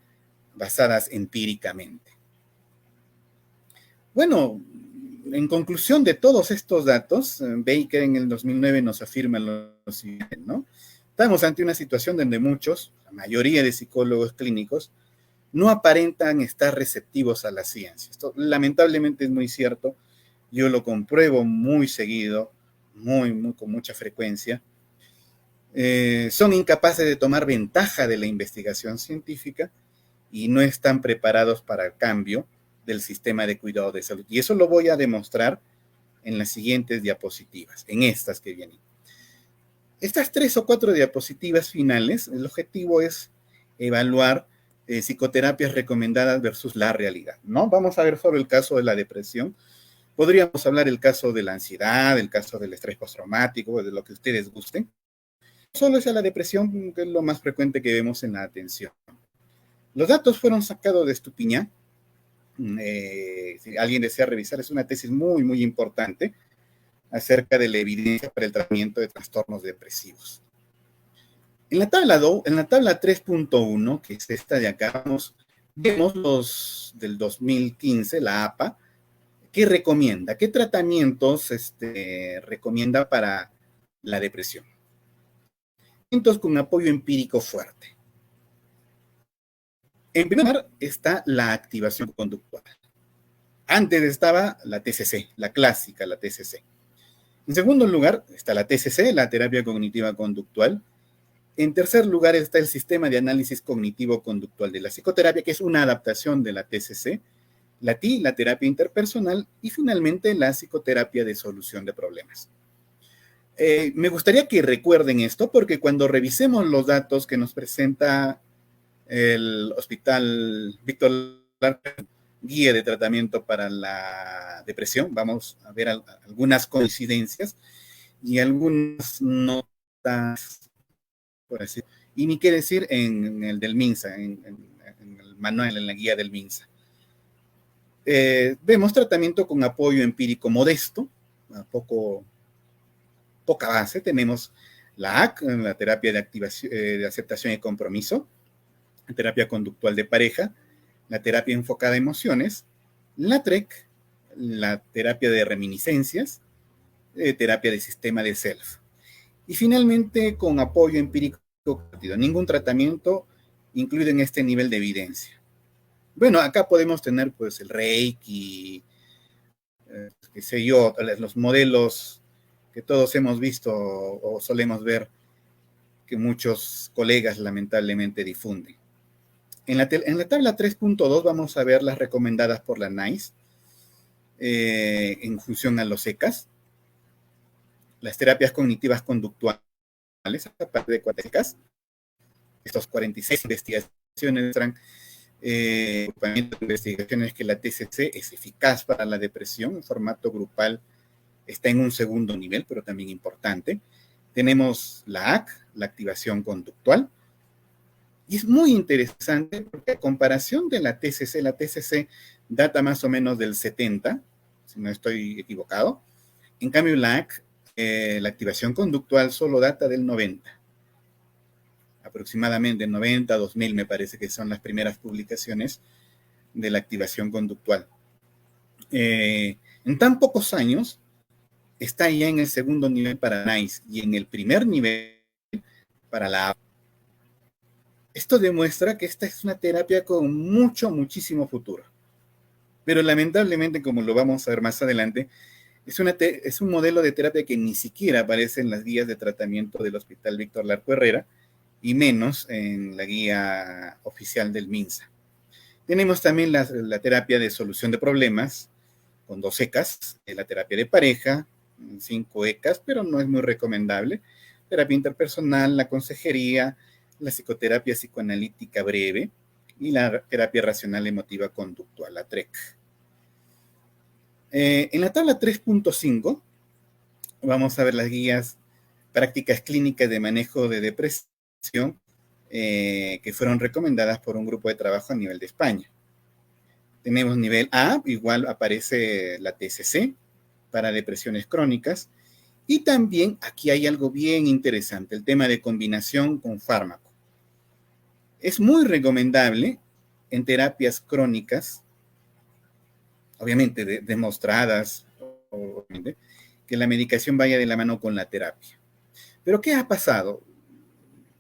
[SPEAKER 2] basadas empíricamente. Bueno, en conclusión de todos estos datos, Baker en el 2009 nos afirma lo siguiente, ¿no? Estamos ante una situación donde muchos, la mayoría de psicólogos clínicos, no aparentan estar receptivos a la ciencia. Esto lamentablemente es muy cierto. Yo lo compruebo muy seguido, con mucha frecuencia. son incapaces de tomar ventaja de la investigación científica y no están preparados para el cambio del sistema de cuidado de salud. Y eso lo voy a demostrar en las siguientes diapositivas, en estas que vienen. Estas 3 o 4 diapositivas finales, el objetivo es evaluar psicoterapias recomendadas versus la realidad, ¿no? Vamos a ver sobre el caso de la depresión. Podríamos hablar del caso de la ansiedad, el caso del estrés postraumático, de lo que ustedes gusten. Solo es la depresión, que es lo más frecuente que vemos en la atención. Los datos fueron sacados de Estupiñán. Si alguien desea revisar, es una tesis muy, muy importante acerca de la evidencia para el tratamiento de trastornos depresivos. En la tabla 3.1, que es esta de acá, vemos los del 2015, la APA, ¿qué recomienda? ¿Qué tratamientos recomienda para la depresión? Tratamientos con apoyo empírico fuerte. En primer lugar está la activación conductual. Antes estaba la TCC, la clásica, la TCC. En segundo lugar está la TCC, la terapia cognitiva conductual. En tercer lugar está el sistema de análisis cognitivo-conductual de la psicoterapia, que es una adaptación de la TCC, la TI, la terapia interpersonal, y finalmente la psicoterapia de solución de problemas. Me gustaría que recuerden esto, porque cuando revisemos los datos que nos presenta el Hospital Víctor Larque, guía de tratamiento para la depresión, vamos a ver algunas coincidencias y algunas notas, por así, y ni qué decir en el del MINSA, en el manual, en la guía del MINSA. Vemos tratamiento con apoyo empírico modesto, poca base. Tenemos la AC, la terapia de aceptación y compromiso, la terapia conductual de pareja, la terapia enfocada a emociones, la TREC, la terapia de reminiscencias, terapia de sistema de self. Y finalmente, con apoyo empírico compartido. Ningún tratamiento incluido en este nivel de evidencia. Bueno, acá podemos tener pues el Reiki, qué sé yo, los modelos que todos hemos visto o solemos ver que muchos colegas lamentablemente difunden. En la tabla 3.2 vamos a ver las recomendadas por la NICE en función a los ECAS. Las terapias cognitivas conductuales, aparte de 4 ECAS. Estos 46 investigaciones traen investigaciones que la TCC es eficaz para la depresión en formato grupal, está en un segundo nivel, pero también importante. Tenemos la AC, la activación conductual, y es muy interesante porque a comparación de la TCC data más o menos del 70, si no estoy equivocado. En cambio, la AC, la activación conductual, solo data del 90. Aproximadamente 90, 2000 me parece que son las primeras publicaciones de la activación conductual. En tan pocos años está ya en el segundo nivel para NICE y en el primer nivel para la APA. Esto demuestra que esta es una terapia con muchísimo futuro. Pero lamentablemente, como lo vamos a ver más adelante, es un modelo de terapia que ni siquiera aparece en las guías de tratamiento del Hospital Víctor Larco Herrera, y menos en la guía oficial del MINSA. Tenemos también la terapia de solución de problemas, con 2 ECAS, la terapia de pareja, 5 ECAS, pero no es muy recomendable. Terapia interpersonal, la consejería, la psicoterapia psicoanalítica breve y la terapia racional emotiva conductual, la TREC. En la tabla 3.5 vamos a ver las guías prácticas clínicas de manejo de depresión que fueron recomendadas por un grupo de trabajo a nivel de España. Tenemos nivel A, igual aparece la TCC para depresiones crónicas, y también aquí hay algo bien interesante, el tema de combinación con fármaco. Es muy recomendable en terapias crónicas, obviamente demostradas, obviamente, que la medicación vaya de la mano con la terapia. Pero ¿qué ha pasado?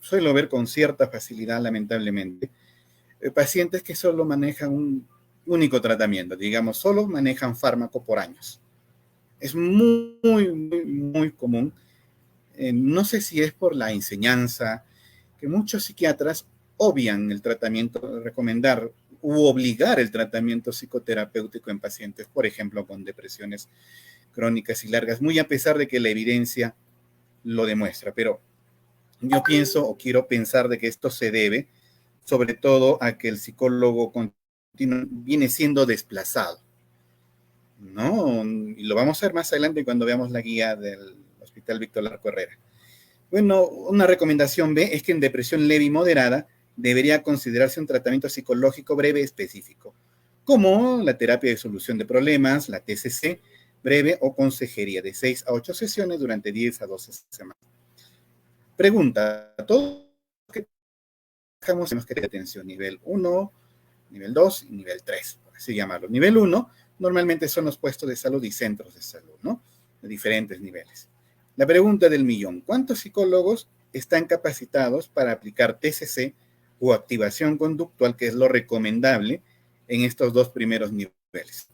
[SPEAKER 2] Suelo ver con cierta facilidad, lamentablemente, pacientes que solo manejan un único tratamiento, digamos, solo manejan fármaco por años. Es muy común No sé si es por la enseñanza, que muchos psiquiatras obvian el tratamiento, recomendar u obligar el tratamiento psicoterapéutico en pacientes, por ejemplo, con depresiones crónicas y largas, muy a pesar de que la evidencia lo demuestra. Pero yo pienso o quiero pensar de que esto se debe sobre todo a que el psicólogo continuo viene siendo desplazado, ¿no? Y lo vamos a ver más adelante cuando veamos la guía del Hospital Víctor Larco Herrera. Bueno, una recomendación B es que en depresión leve y moderada debería considerarse un tratamiento psicológico breve específico, como la terapia de solución de problemas, la TCC, breve o consejería de 6 a 8 sesiones durante 10 a 12 semanas. Pregunta, ¿todos que tenemos que tener atención nivel 1, nivel 2 y nivel 3, por así llamarlo? Nivel 1 normalmente son los puestos de salud y centros de salud, ¿no? De diferentes niveles. La pregunta del millón, ¿cuántos psicólogos están capacitados para aplicar TCC o activación conductual, que es lo recomendable en estos dos primeros niveles?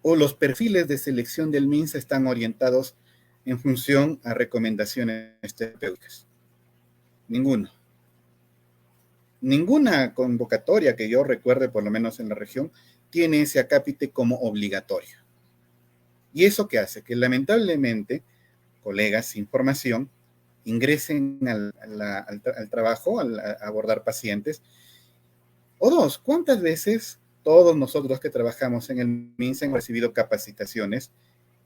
[SPEAKER 2] ¿O los perfiles de selección del MINSA están orientados en función a recomendaciones terapéuticas? Ninguno. Ninguna convocatoria que yo recuerde, por lo menos en la región, tiene ese acápite como obligatorio. ¿Y eso qué hace? Que lamentablemente colegas sin formación ingresen al trabajo, a abordar pacientes. O dos, ¿cuántas veces todos nosotros que trabajamos en el MINSA hemos recibido capacitaciones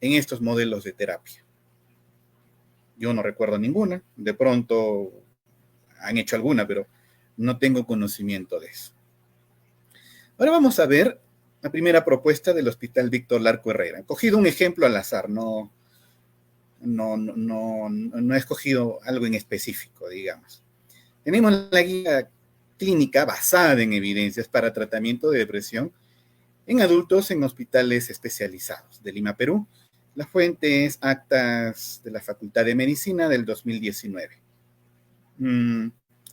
[SPEAKER 2] en estos modelos de terapia? Yo no recuerdo ninguna, de pronto han hecho alguna, pero no tengo conocimiento de eso. Ahora vamos a ver la primera propuesta del Hospital Víctor Larco Herrera. He cogido un ejemplo al azar, no he escogido algo en específico, digamos. Tenemos la guía clínica basada en evidencias para tratamiento de depresión en adultos en hospitales especializados de Lima, Perú. La fuente es actas de la Facultad de Medicina del 2019.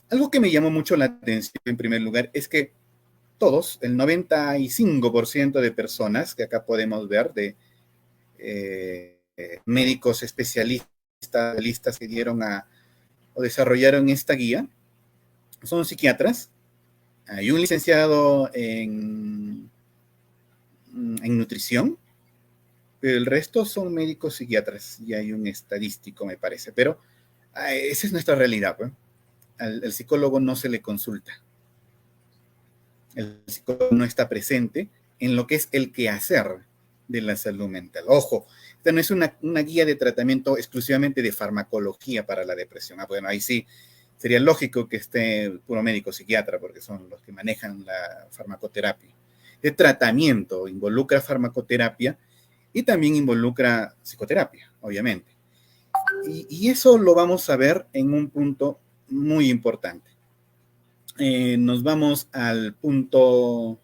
[SPEAKER 2] Algo que me llamó mucho la atención en primer lugar es que todos, el 95% de personas que acá podemos ver, de médicos especialistas que dieron o desarrollaron esta guía, son psiquiatras. Hay un licenciado en nutrición, pero el resto son médicos psiquiatras y hay un estadístico, me parece. Pero esa es nuestra realidad, pues. Al psicólogo no se le consulta. El psicólogo no está presente en lo que es el quehacer de la salud mental. Ojo, esta no es una guía de tratamiento exclusivamente de farmacología para la depresión. Bueno, ahí sí sería lógico que esté puro médico psiquiatra, porque son los que manejan la farmacoterapia. El tratamiento involucra farmacoterapia y también involucra psicoterapia, obviamente. Y eso lo vamos a ver en un punto muy importante. Nos vamos al punto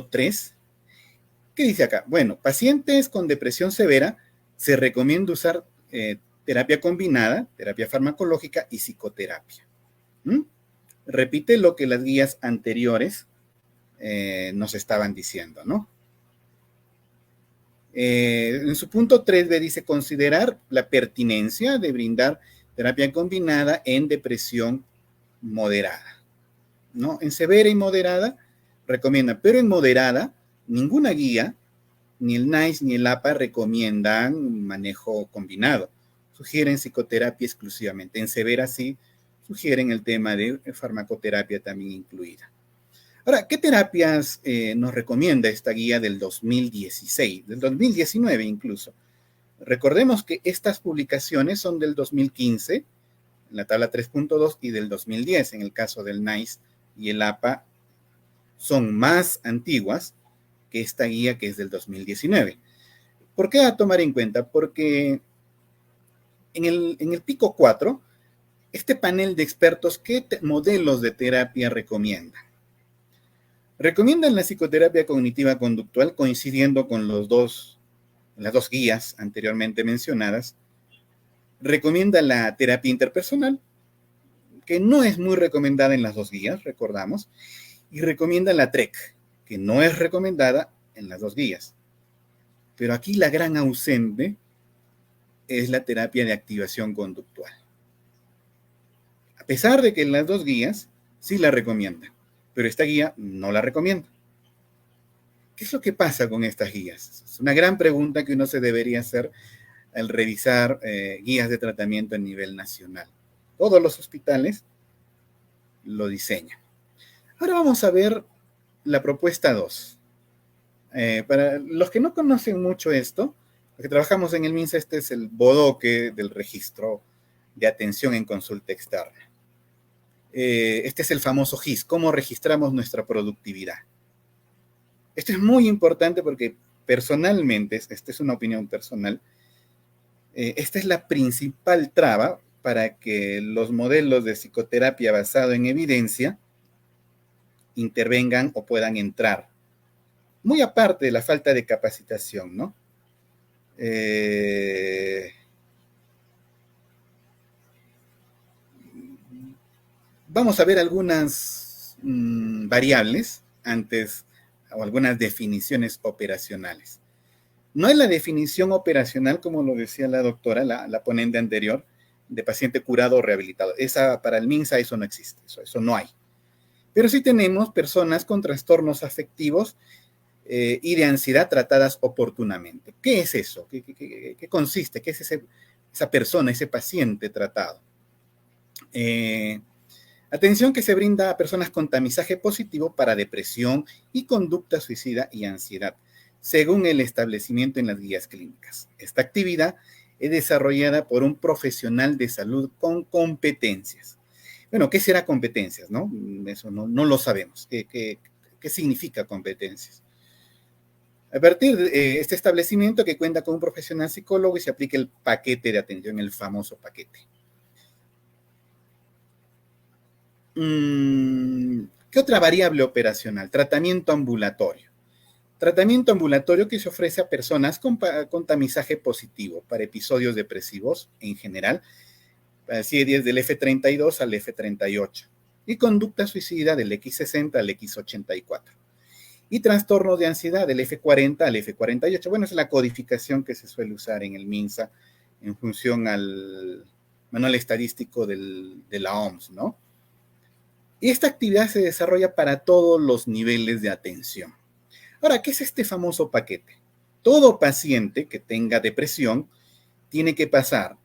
[SPEAKER 2] 3. ¿Qué dice acá? Bueno, pacientes con depresión severa se recomienda usar terapia combinada, terapia farmacológica y psicoterapia. Repite lo que las guías anteriores nos estaban diciendo, ¿no? En su punto 3b dice considerar la pertinencia de brindar terapia combinada en depresión moderada, ¿no? En severa y moderada recomiendan, pero en moderada ninguna guía, ni el NICE ni el APA recomiendan manejo combinado. Sugieren psicoterapia exclusivamente. En severa sí sugieren el tema de farmacoterapia también incluida. Ahora, ¿qué terapias nos recomienda esta guía del 2016, del 2019 incluso? Recordemos que estas publicaciones son del 2015, en la tabla 3.2, y del 2010, en el caso del NICE y el APA, son más antiguas que esta guía que es del 2019. ¿Por qué a tomar en cuenta? Porque en el pico 4, este panel de expertos, ¿qué modelos de terapia recomiendan? Recomiendan la psicoterapia cognitiva conductual, coincidiendo con las dos guías anteriormente mencionadas. Recomienda la terapia interpersonal, que no es muy recomendada en las dos guías, recordamos, y recomienda la TREC, que no es recomendada en las dos guías. Pero aquí la gran ausente es la terapia de activación conductual. A pesar de que las dos guías sí la recomiendan, pero esta guía no la recomienda. ¿Qué es lo que pasa con estas guías? Es una gran pregunta que uno se debería hacer al revisar guías de tratamiento a nivel nacional. Todos los hospitales lo diseñan. Ahora vamos a ver la propuesta 2. Para los que no conocen mucho esto, los que trabajamos en el MINSA, este es el bodoque del registro de atención en consulta externa. Este es el famoso GIS, cómo registramos nuestra productividad. Esto es muy importante porque personalmente, esta es una opinión personal, esta es la principal traba para que los modelos de psicoterapia basado en evidencia intervengan o puedan entrar. Muy aparte de la falta de capacitación, ¿no? Vamos a ver algunas variables antes o algunas definiciones operacionales. No es la definición operacional, como lo decía la doctora, la ponente anterior, de paciente curado o rehabilitado. Esa, para el MINSA eso no existe, eso no hay. Pero sí tenemos personas con trastornos afectivos y de ansiedad tratadas oportunamente. ¿Qué es eso? ¿Qué consiste? ¿Qué es esa persona, ese paciente tratado? Atención que se brinda a personas con tamizaje positivo para depresión y conducta suicida y ansiedad, según el establecimiento en las guías clínicas. Esta actividad es desarrollada por un profesional de salud con competencias. Bueno, ¿qué será competencias? ¿No? Eso no lo sabemos. ¿Qué significa competencias? A partir de este establecimiento que cuenta con un profesional psicólogo y se aplica el paquete de atención, el famoso paquete. ¿Qué otra variable operacional? Tratamiento ambulatorio. Tratamiento ambulatorio que se ofrece a personas con tamizaje positivo para episodios depresivos en general, así es del F32 al F38, y conducta suicida del X60 al X84, y trastornos de ansiedad del F40 al F48. Bueno, esa es la codificación que se suele usar en el MINSA en función al manual estadístico de la OMS, ¿no? Y esta actividad se desarrolla para todos los niveles de atención. Ahora, ¿qué es este famoso paquete? Todo paciente que tenga depresión tiene que pasar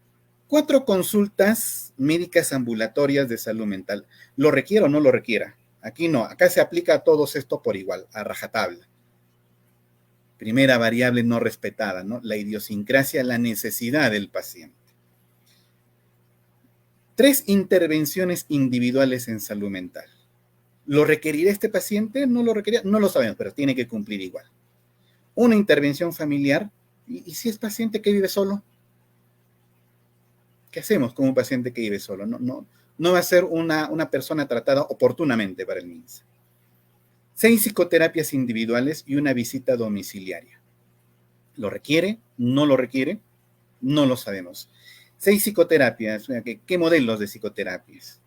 [SPEAKER 2] 4 consultas médicas ambulatorias de salud mental. ¿Lo requiera o no lo requiera? Aquí no, acá se aplica a todos esto por igual, a rajatabla. Primera variable no respetada, ¿no? La idiosincrasia, la necesidad del paciente. 3 intervenciones individuales en salud mental. ¿Lo requerirá este paciente? ¿No lo requerirá? No lo sabemos, pero tiene que cumplir igual. Una intervención familiar. ¿Y si es paciente que vive solo? ¿Qué hacemos con un paciente que vive solo? No va a ser una persona tratada oportunamente para el MINSA. 6 psicoterapias individuales y una visita domiciliaria. ¿Lo requiere? ¿No lo requiere? No lo sabemos. 6 psicoterapias. ¿Qué modelos de psicoterapias?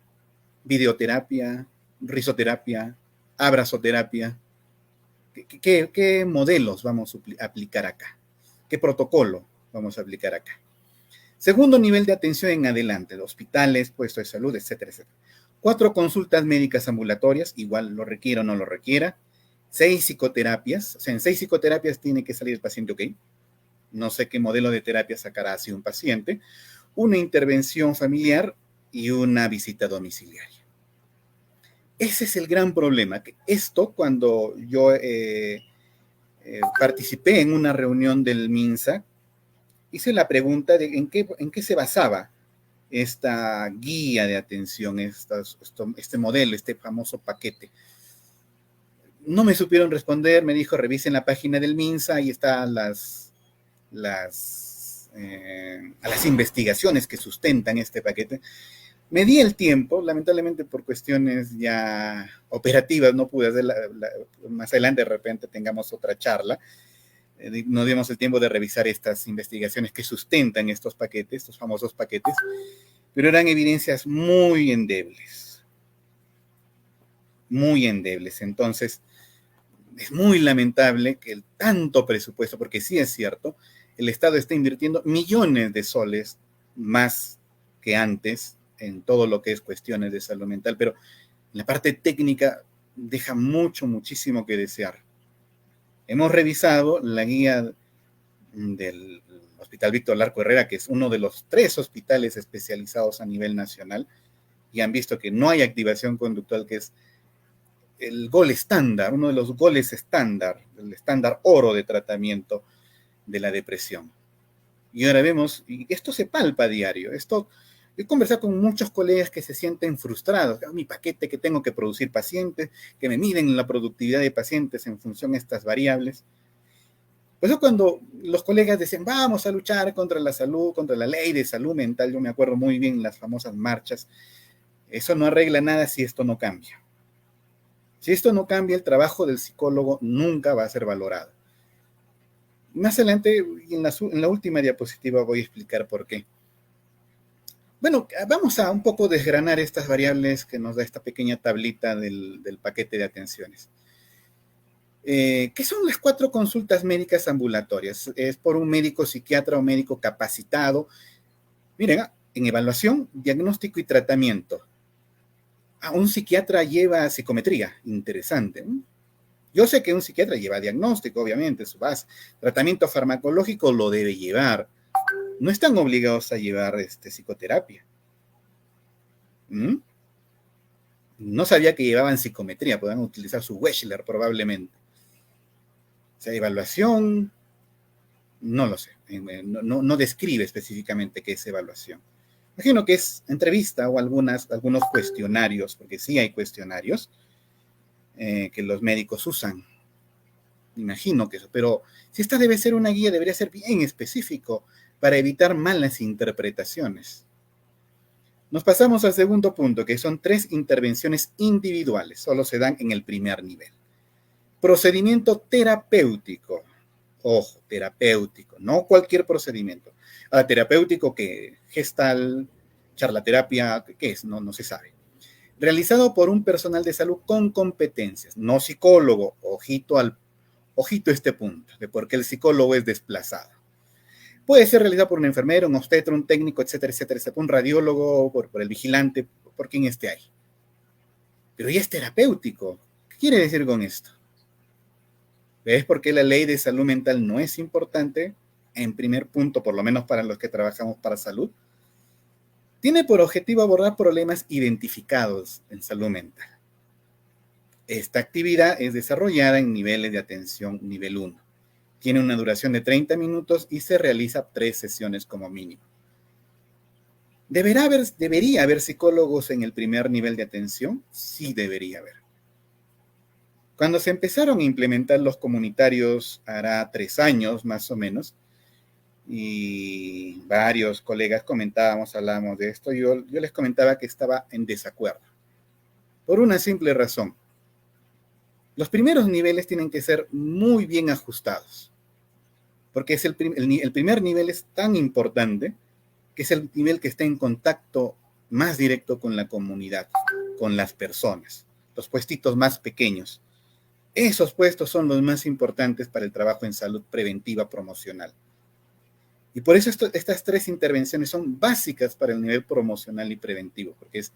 [SPEAKER 2] Videoterapia, risoterapia, abrazoterapia. ¿Qué modelos vamos a aplicar acá? ¿Qué protocolo vamos a aplicar acá? Segundo nivel de atención en adelante, hospitales, puestos de salud, etcétera, etcétera. 4 consultas médicas ambulatorias, igual lo requiera o no lo requiera. 6 psicoterapias, o sea, en 6 psicoterapias tiene que salir el paciente ok. No sé qué modelo de terapia sacará así un paciente. Una intervención familiar y una visita domiciliaria. Ese es el gran problema. Que esto, cuando yo participé en una reunión del MINSA, hice la pregunta de en qué se basaba esta guía de atención, este modelo, este famoso paquete. No me supieron responder, me dijo, revisen la página del MINSA, ahí están las investigaciones que sustentan este paquete. Me di el tiempo, lamentablemente por cuestiones ya operativas no pude hacer más adelante de repente tengamos otra charla. Nos dimos el tiempo de revisar estas investigaciones que sustentan estos paquetes, estos famosos paquetes, pero eran evidencias muy endebles. Muy endebles. Entonces, Es muy lamentable que el tanto presupuesto, porque sí es cierto, el Estado está invirtiendo millones de soles más que antes en todo lo que es cuestiones de salud mental, pero la parte técnica deja muchísimo que desear. Hemos revisado la guía del Hospital Víctor Larco Herrera, que es uno de los 3 hospitales especializados a nivel nacional, y han visto que no hay activación conductual, que es el gol estándar, uno de los goles estándar, el estándar oro de tratamiento de la depresión. Y ahora vemos, y esto se palpa a diario, he conversado con muchos colegas que se sienten frustrados, mi paquete que tengo que producir pacientes, que me miden la productividad de pacientes en función de estas variables. Por eso cuando los colegas decían, vamos a luchar contra la salud, contra la ley de salud mental, yo me acuerdo muy bien las famosas marchas, eso no arregla nada si esto no cambia. Si esto no cambia, el trabajo del psicólogo nunca va a ser valorado. Más adelante, en la última diapositiva, voy a explicar por qué. Bueno, vamos a un poco desgranar estas variables que nos da esta pequeña tablita del paquete de atenciones. ¿Qué son las 4 consultas médicas ambulatorias? Es por un médico psiquiatra o médico capacitado. Miren, en evaluación, diagnóstico y tratamiento. Un psiquiatra lleva psicometría, interesante. Yo sé que un psiquiatra lleva diagnóstico, obviamente, su base. Tratamiento farmacológico lo debe llevar. No están obligados a llevar psicoterapia. No sabía que llevaban psicometría, podrán utilizar su Wechsler probablemente. O sea, evaluación, no lo sé, no describe específicamente qué es evaluación. Imagino que es entrevista o algunos cuestionarios, porque sí hay cuestionarios que los médicos usan. Imagino que eso, pero si esta debe ser una guía, debería ser bien específico para evitar malas interpretaciones. Nos pasamos al segundo punto, que son 3 intervenciones individuales, solo se dan en el primer nivel. Procedimiento terapéutico. Ojo, terapéutico, no cualquier procedimiento. Terapéutico que Gestalt, charlaterapia, ¿qué es? No se sabe. Realizado por un personal de salud con competencias, no psicólogo, ojito este punto, de por qué el psicólogo es desplazado. Puede ser realizado por un enfermero, un obstetra, un técnico, etcétera, un radiólogo, por el vigilante, por quien esté ahí. Pero ya es terapéutico. ¿Qué quiere decir con esto? ¿Ves por qué la ley de salud mental no es importante? En primer punto, por lo menos para los que trabajamos para salud. Tiene por objetivo abordar problemas identificados en salud mental. Esta actividad es desarrollada en niveles de atención nivel 1. Tiene una duración de 30 minutos y se realiza 3 sesiones como mínimo. ¿Debería haber psicólogos en el primer nivel de atención? Sí, debería haber. Cuando se empezaron a implementar los comunitarios, hará 3 años más o menos, y varios colegas hablábamos de esto, yo les comentaba que estaba en desacuerdo. Por una simple razón. Los primeros niveles tienen que ser muy bien ajustados, porque el primer nivel es tan importante que es el nivel que está en contacto más directo con la comunidad, con las personas, los puestitos más pequeños. Esos puestos son los más importantes para el trabajo en salud preventiva promocional. Y por eso estas 3 intervenciones son básicas para el nivel promocional y preventivo, porque es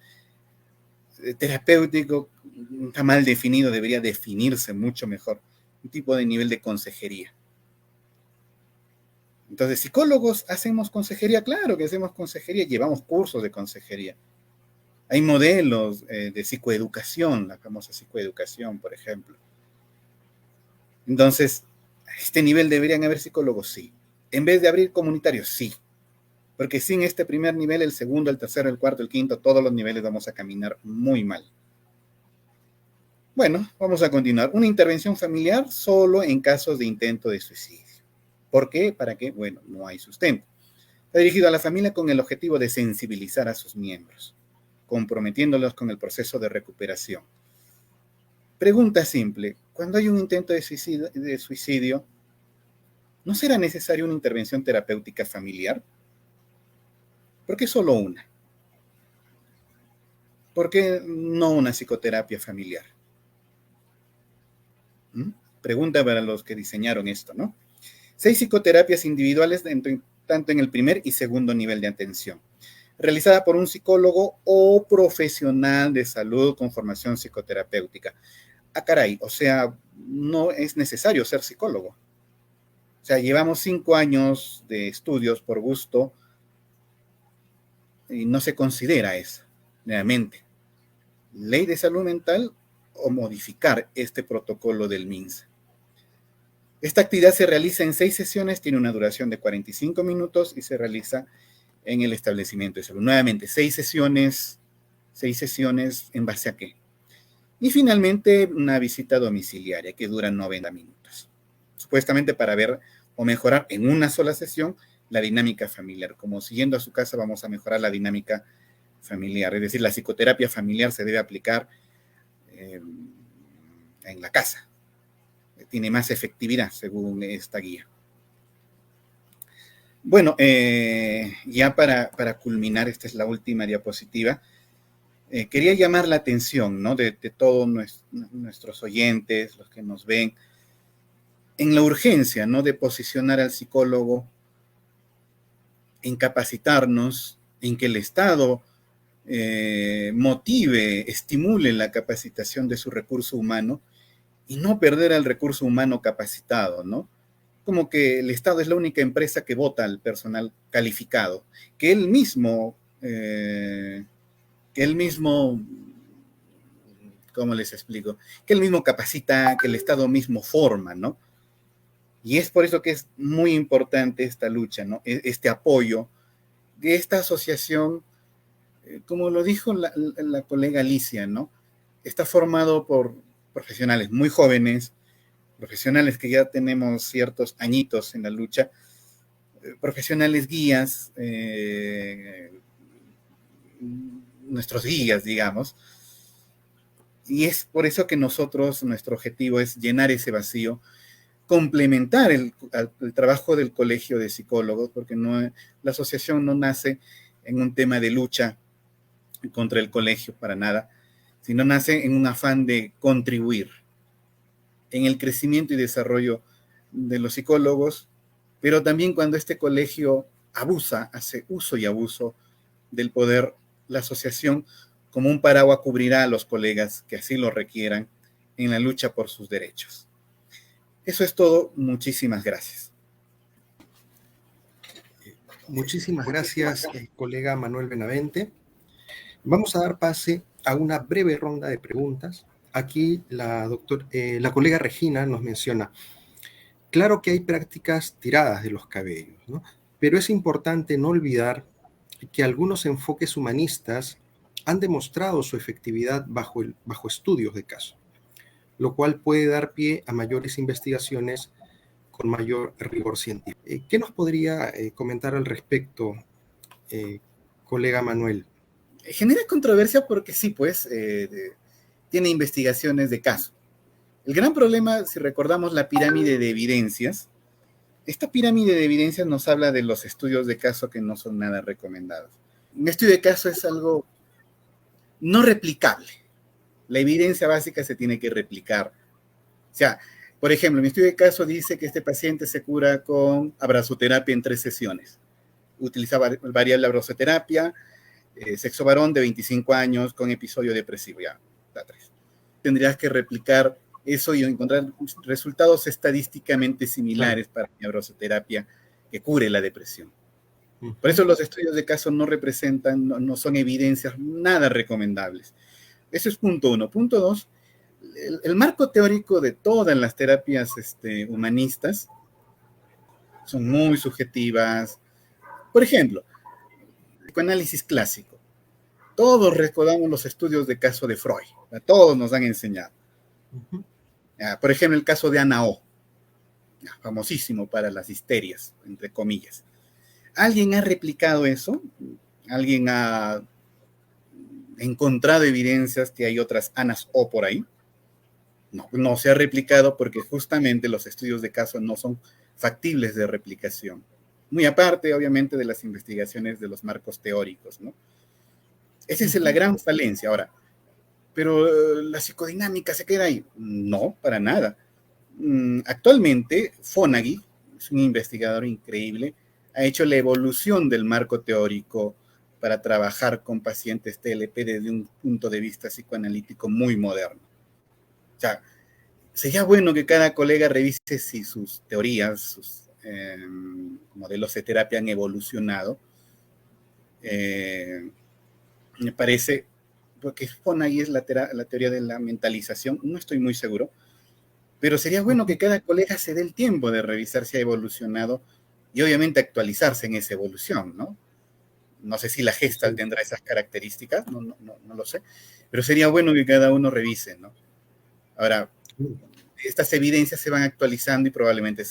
[SPEAKER 2] terapéutico, está mal definido, debería definirse mucho mejor, un tipo de nivel de consejería. Entonces, psicólogos, ¿hacemos consejería? Claro que hacemos consejería, llevamos cursos de consejería. Hay modelos de psicoeducación, la famosa psicoeducación, por ejemplo. Entonces, ¿a este nivel deberían haber psicólogos? Sí. En vez de abrir comunitarios, sí. Porque sin este primer nivel, el segundo, el tercero, el cuarto, el quinto, todos los niveles vamos a caminar muy mal. Bueno, vamos a continuar. Una intervención familiar solo en casos de intento de suicidio. ¿Por qué? ¿Para qué? Bueno, no hay sustento. Está dirigido a la familia con el objetivo de sensibilizar a sus miembros, comprometiéndolos con el proceso de recuperación. Pregunta simple, cuando hay un intento de suicidio, ¿no será necesaria una intervención terapéutica familiar? ¿Por qué solo una? ¿Por qué no una psicoterapia familiar? pregunta para los que diseñaron esto, ¿no? 6 psicoterapias individuales tanto en el primer y segundo nivel de atención, realizada por un psicólogo o profesional de salud con formación psicoterapéutica. Ah, caray, o sea, no es necesario ser psicólogo. O sea, llevamos 5 años de estudios por gusto y no se considera eso, nuevamente. Ley de salud mental o modificar este protocolo del MINSA. Esta actividad se realiza en 6 sesiones, tiene una duración de 45 minutos y se realiza en el establecimiento de salud. Nuevamente, 6 sesiones, ¿en base a qué? Y finalmente, una visita domiciliaria que dura 90 minutos. Supuestamente para ver o mejorar en una sola sesión la dinámica familiar. Como siguiendo a su casa vamos a mejorar la dinámica familiar. Es decir, la psicoterapia familiar se debe aplicar en la casa. Tiene más efectividad según esta guía. Bueno, ya para culminar, esta es la última diapositiva. Quería llamar la atención, ¿no?, de todos nuestros oyentes, los que nos ven, en la urgencia, ¿no?, de posicionar al psicólogo, en capacitarnos, en que el Estado motive, estimule la capacitación de su recurso humano y no perder al recurso humano capacitado, ¿no? Como que el Estado es la única empresa que vota al personal calificado, que él mismo, ¿cómo les explico? Que él mismo capacita, que el Estado mismo forma, ¿no? Y es por eso que es muy importante esta lucha, ¿no? Este apoyo de esta asociación, como lo dijo la colega Alicia, ¿no? Está formado por profesionales muy jóvenes, profesionales que ya tenemos ciertos añitos en la lucha, profesionales guías, nuestros guías, digamos, y es por eso que nuestro objetivo es llenar ese vacío, complementar el trabajo del Colegio de Psicólogos, porque la asociación no nace en un tema de lucha contra el colegio para nada, sino nace en un afán de contribuir en el crecimiento y desarrollo de los psicólogos, pero también cuando este colegio abusa, hace uso y abuso del poder, la asociación como un paraguas cubrirá a los colegas que así lo requieran en la lucha por sus derechos. Eso es todo. Muchísimas gracias.
[SPEAKER 1] Muchísimas gracias, colega Manuel Benavente. Vamos a dar pase a una breve ronda de preguntas. Aquí la colega Regina nos menciona, claro que hay prácticas tiradas de los cabellos, ¿no? Pero es importante no olvidar que algunos enfoques humanistas han demostrado su efectividad bajo estudios de caso, lo cual puede dar pie a mayores investigaciones con mayor rigor científico. ¿Qué nos podría comentar al respecto, colega Manuel?
[SPEAKER 2] Genera controversia porque sí, pues, tiene investigaciones de caso. El gran problema, si recordamos la pirámide de evidencias, esta pirámide de evidencias nos habla de los estudios de caso que no son nada recomendados. Un estudio de caso es algo no replicable. La evidencia básica se tiene que replicar. O sea, por ejemplo, mi estudio de caso dice que este paciente se cura con abrazoterapia en 3 sesiones. Utilizaba variable abrazoterapia, sexo varón de 25 años con episodio depresivo, ya, da 3. Tendrías que replicar eso y encontrar resultados estadísticamente similares para mi abrazoterapia que cure la depresión. Por eso los estudios de caso no representan, no son evidencias nada recomendables. Eso es punto 1. Punto 2, el marco teórico de todas las terapias humanistas son muy subjetivas. Por ejemplo, psicoanálisis clásico. Todos recordamos los estudios de caso de Freud. A todos nos han enseñado. Por ejemplo, el caso de Ana O, famosísimo para las histerias, entre comillas. ¿Alguien ha replicado eso? ¿Alguien ha encontrado evidencias que hay otras Anas O por ahí? No, no se ha replicado porque justamente los estudios de caso no son factibles de replicación. Muy aparte, obviamente, de las investigaciones de los marcos teóricos, ¿no? Esa es la gran falencia. Ahora, ¿pero la psicodinámica se queda ahí? No, para nada. Actualmente, Fonagy, es un investigador increíble, ha hecho la evolución del marco teórico para trabajar con pacientes TLP desde un punto de vista psicoanalítico muy moderno. O sea, sería bueno que cada colega revise si sus teorías, sus modelos de terapia han evolucionado. Me parece, porque Fonagy es la teoría de la mentalización, no estoy muy seguro, pero sería bueno que cada colega se dé el tiempo de revisar si ha evolucionado y obviamente actualizarse en esa evolución, ¿no? No sé si la Gestalt tendrá esas características, no lo sé, pero sería bueno que cada uno revise, ¿no? Ahora, estas evidencias se van actualizando y probablemente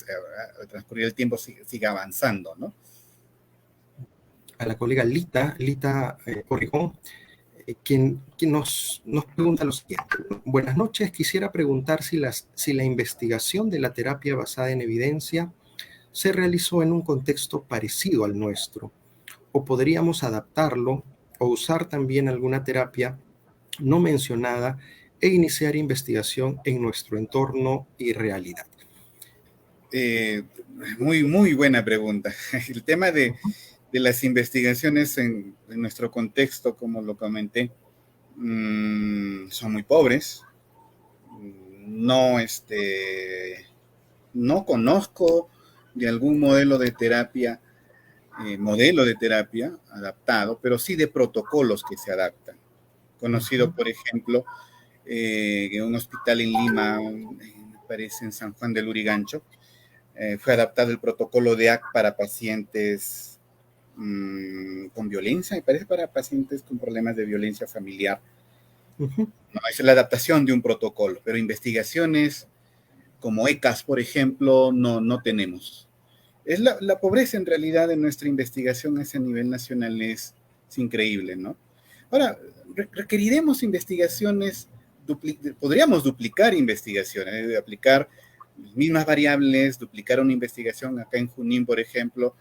[SPEAKER 2] al transcurrir el tiempo siga avanzando, ¿no?
[SPEAKER 1] A la colega Lita Corrigón, quien nos pregunta lo siguiente. Buenas noches, quisiera preguntar si la investigación de la terapia basada en evidencia se realizó en un contexto parecido al nuestro, o podríamos adaptarlo o usar también alguna terapia no mencionada e iniciar investigación en nuestro entorno y realidad.
[SPEAKER 2] Muy buena pregunta. El tema de las investigaciones en nuestro contexto, como lo comenté, son muy pobres. No, no conozco de algún modelo de terapia adaptado, pero sí de protocolos que se adaptan. Conocido, por ejemplo, en un hospital en Lima, me parece en San Juan del Lurigancho, fue adaptado el protocolo de AC para pacientes con violencia, me parece para pacientes con problemas de violencia familiar. No, es la adaptación de un protocolo, pero investigaciones como ECAS, por ejemplo, no tenemos. Es la pobreza en realidad de nuestra investigación a ese nivel nacional es increíble, ¿no? Ahora, requeriremos investigaciones, podríamos duplicar investigaciones, aplicar las mismas variables, duplicar una investigación acá en Junín, por ejemplo,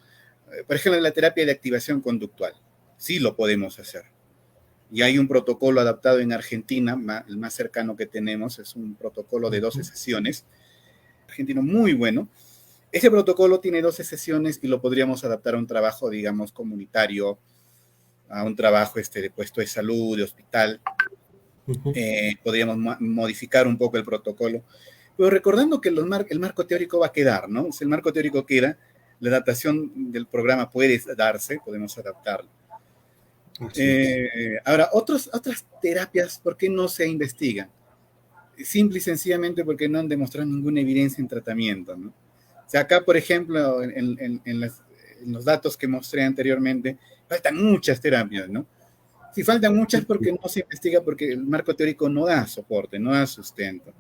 [SPEAKER 2] la terapia de activación conductual. Sí lo podemos hacer. Y hay un protocolo adaptado en Argentina, el más cercano que tenemos, es un protocolo de 12 sesiones, argentino muy bueno. Ese protocolo tiene 12 sesiones y lo podríamos adaptar a un trabajo, digamos, comunitario, a un trabajo de puesto de salud, de hospital. Podríamos modificar un poco el protocolo, pero recordando que el marco teórico va a quedar, ¿no? Si el marco teórico queda, la adaptación del programa puede darse, podemos adaptarlo. Ahora, otras terapias, ¿por qué no se investigan? Simple y sencillamente porque no han demostrado ninguna evidencia en tratamiento, ¿no? O sea, acá, por ejemplo, en los datos que mostré anteriormente, faltan muchas terapias, ¿no? Si faltan muchas porque no se investiga, porque el marco teórico no da soporte, no da sustento.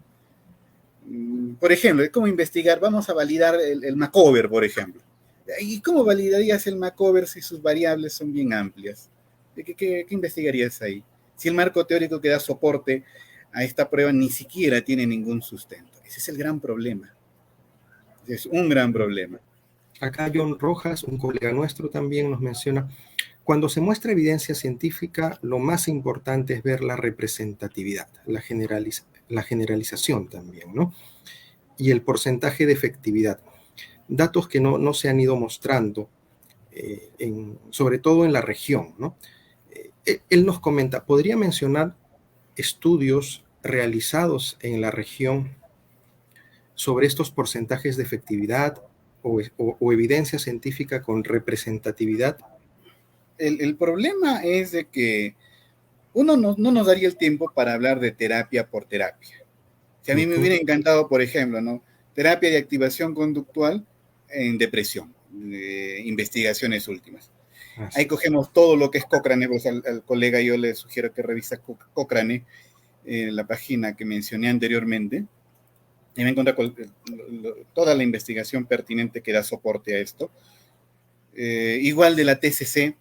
[SPEAKER 2] Por ejemplo, ¿cómo investigar? Vamos a validar el MACOVER, por ejemplo. ¿Y cómo validarías el MACOVER si sus variables son bien amplias? ¿Qué investigarías ahí? Si el marco teórico que da soporte a esta prueba ni siquiera tiene ningún sustento. Ese es el gran problema. Es un gran problema.
[SPEAKER 1] Acá John Rojas, un colega nuestro, también nos menciona, cuando se muestra evidencia científica, lo más importante es ver la representatividad, la generalización también, ¿no? Y el porcentaje de efectividad. Datos que no se han ido mostrando, sobre todo en la región, ¿no? Él nos comenta, ¿podría mencionar estudios realizados en la región sobre estos porcentajes de efectividad o evidencia científica con representatividad?
[SPEAKER 2] El problema es de que uno no nos daría el tiempo para hablar de terapia por terapia. Si a mí me hubiera encantado, por ejemplo, ¿no? Terapia de activación conductual en depresión, investigaciones últimas. Ahí cogemos todo lo que es Cochrane, pues al colega yo le sugiero que revisa Cochrane, la página que mencioné anteriormente, y me encuentra toda la investigación pertinente que da soporte a esto. Igual de la TCC,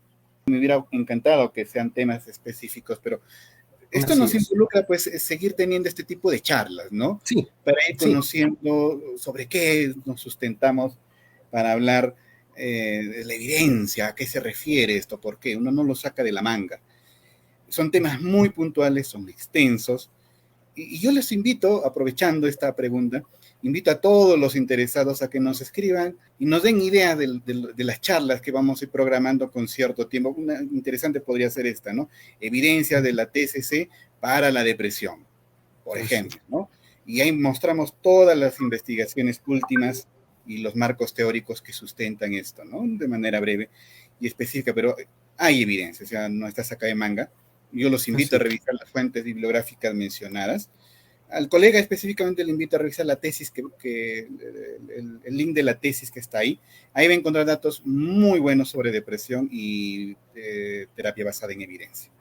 [SPEAKER 2] me hubiera encantado que sean temas específicos, pero esto nos involucra, pues, seguir teniendo este tipo de charlas, ¿no?
[SPEAKER 1] Sí.
[SPEAKER 2] Para ir conociendo sobre qué nos sustentamos para hablar de la evidencia, a qué se refiere esto, por qué. Uno no lo saca de la manga. Son temas muy puntuales, son extensos, y yo les invito, aprovechando esta pregunta, Invito a todos los interesados a que nos escriban y nos den idea de las charlas que vamos a ir programando con cierto tiempo. Una interesante podría ser esta, ¿no? Evidencia de la TCC para la depresión, por ejemplo, ¿no? Y ahí mostramos todas las investigaciones últimas y los marcos teóricos que sustentan esto, ¿no? De manera breve y específica, pero hay evidencia, o sea, no está sacada de manga. Yo los invito a revisar las fuentes bibliográficas mencionadas. Al colega específicamente le invito a revisar la tesis, el link de la tesis que está ahí. Ahí va a encontrar datos muy buenos sobre depresión y terapia basada en evidencia.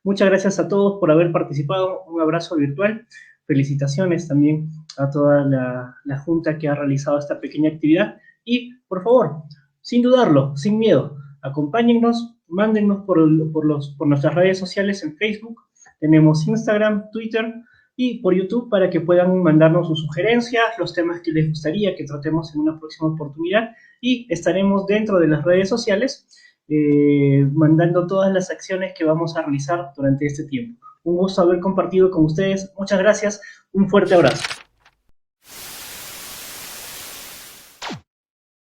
[SPEAKER 3] Muchas gracias a todos por haber participado. Un abrazo virtual. Felicitaciones también a toda la Junta que ha realizado esta pequeña actividad. Y, por favor, sin dudarlo, sin miedo, acompáñennos, mándennos por nuestras redes sociales en Facebook. Tenemos Instagram, Twitter y por YouTube para que puedan mandarnos sus sugerencias, los temas que les gustaría que tratemos en una próxima oportunidad. Y estaremos dentro de las redes sociales mandando todas las acciones que vamos a realizar durante este tiempo. Un gusto haber compartido con ustedes. Muchas gracias. Un fuerte abrazo.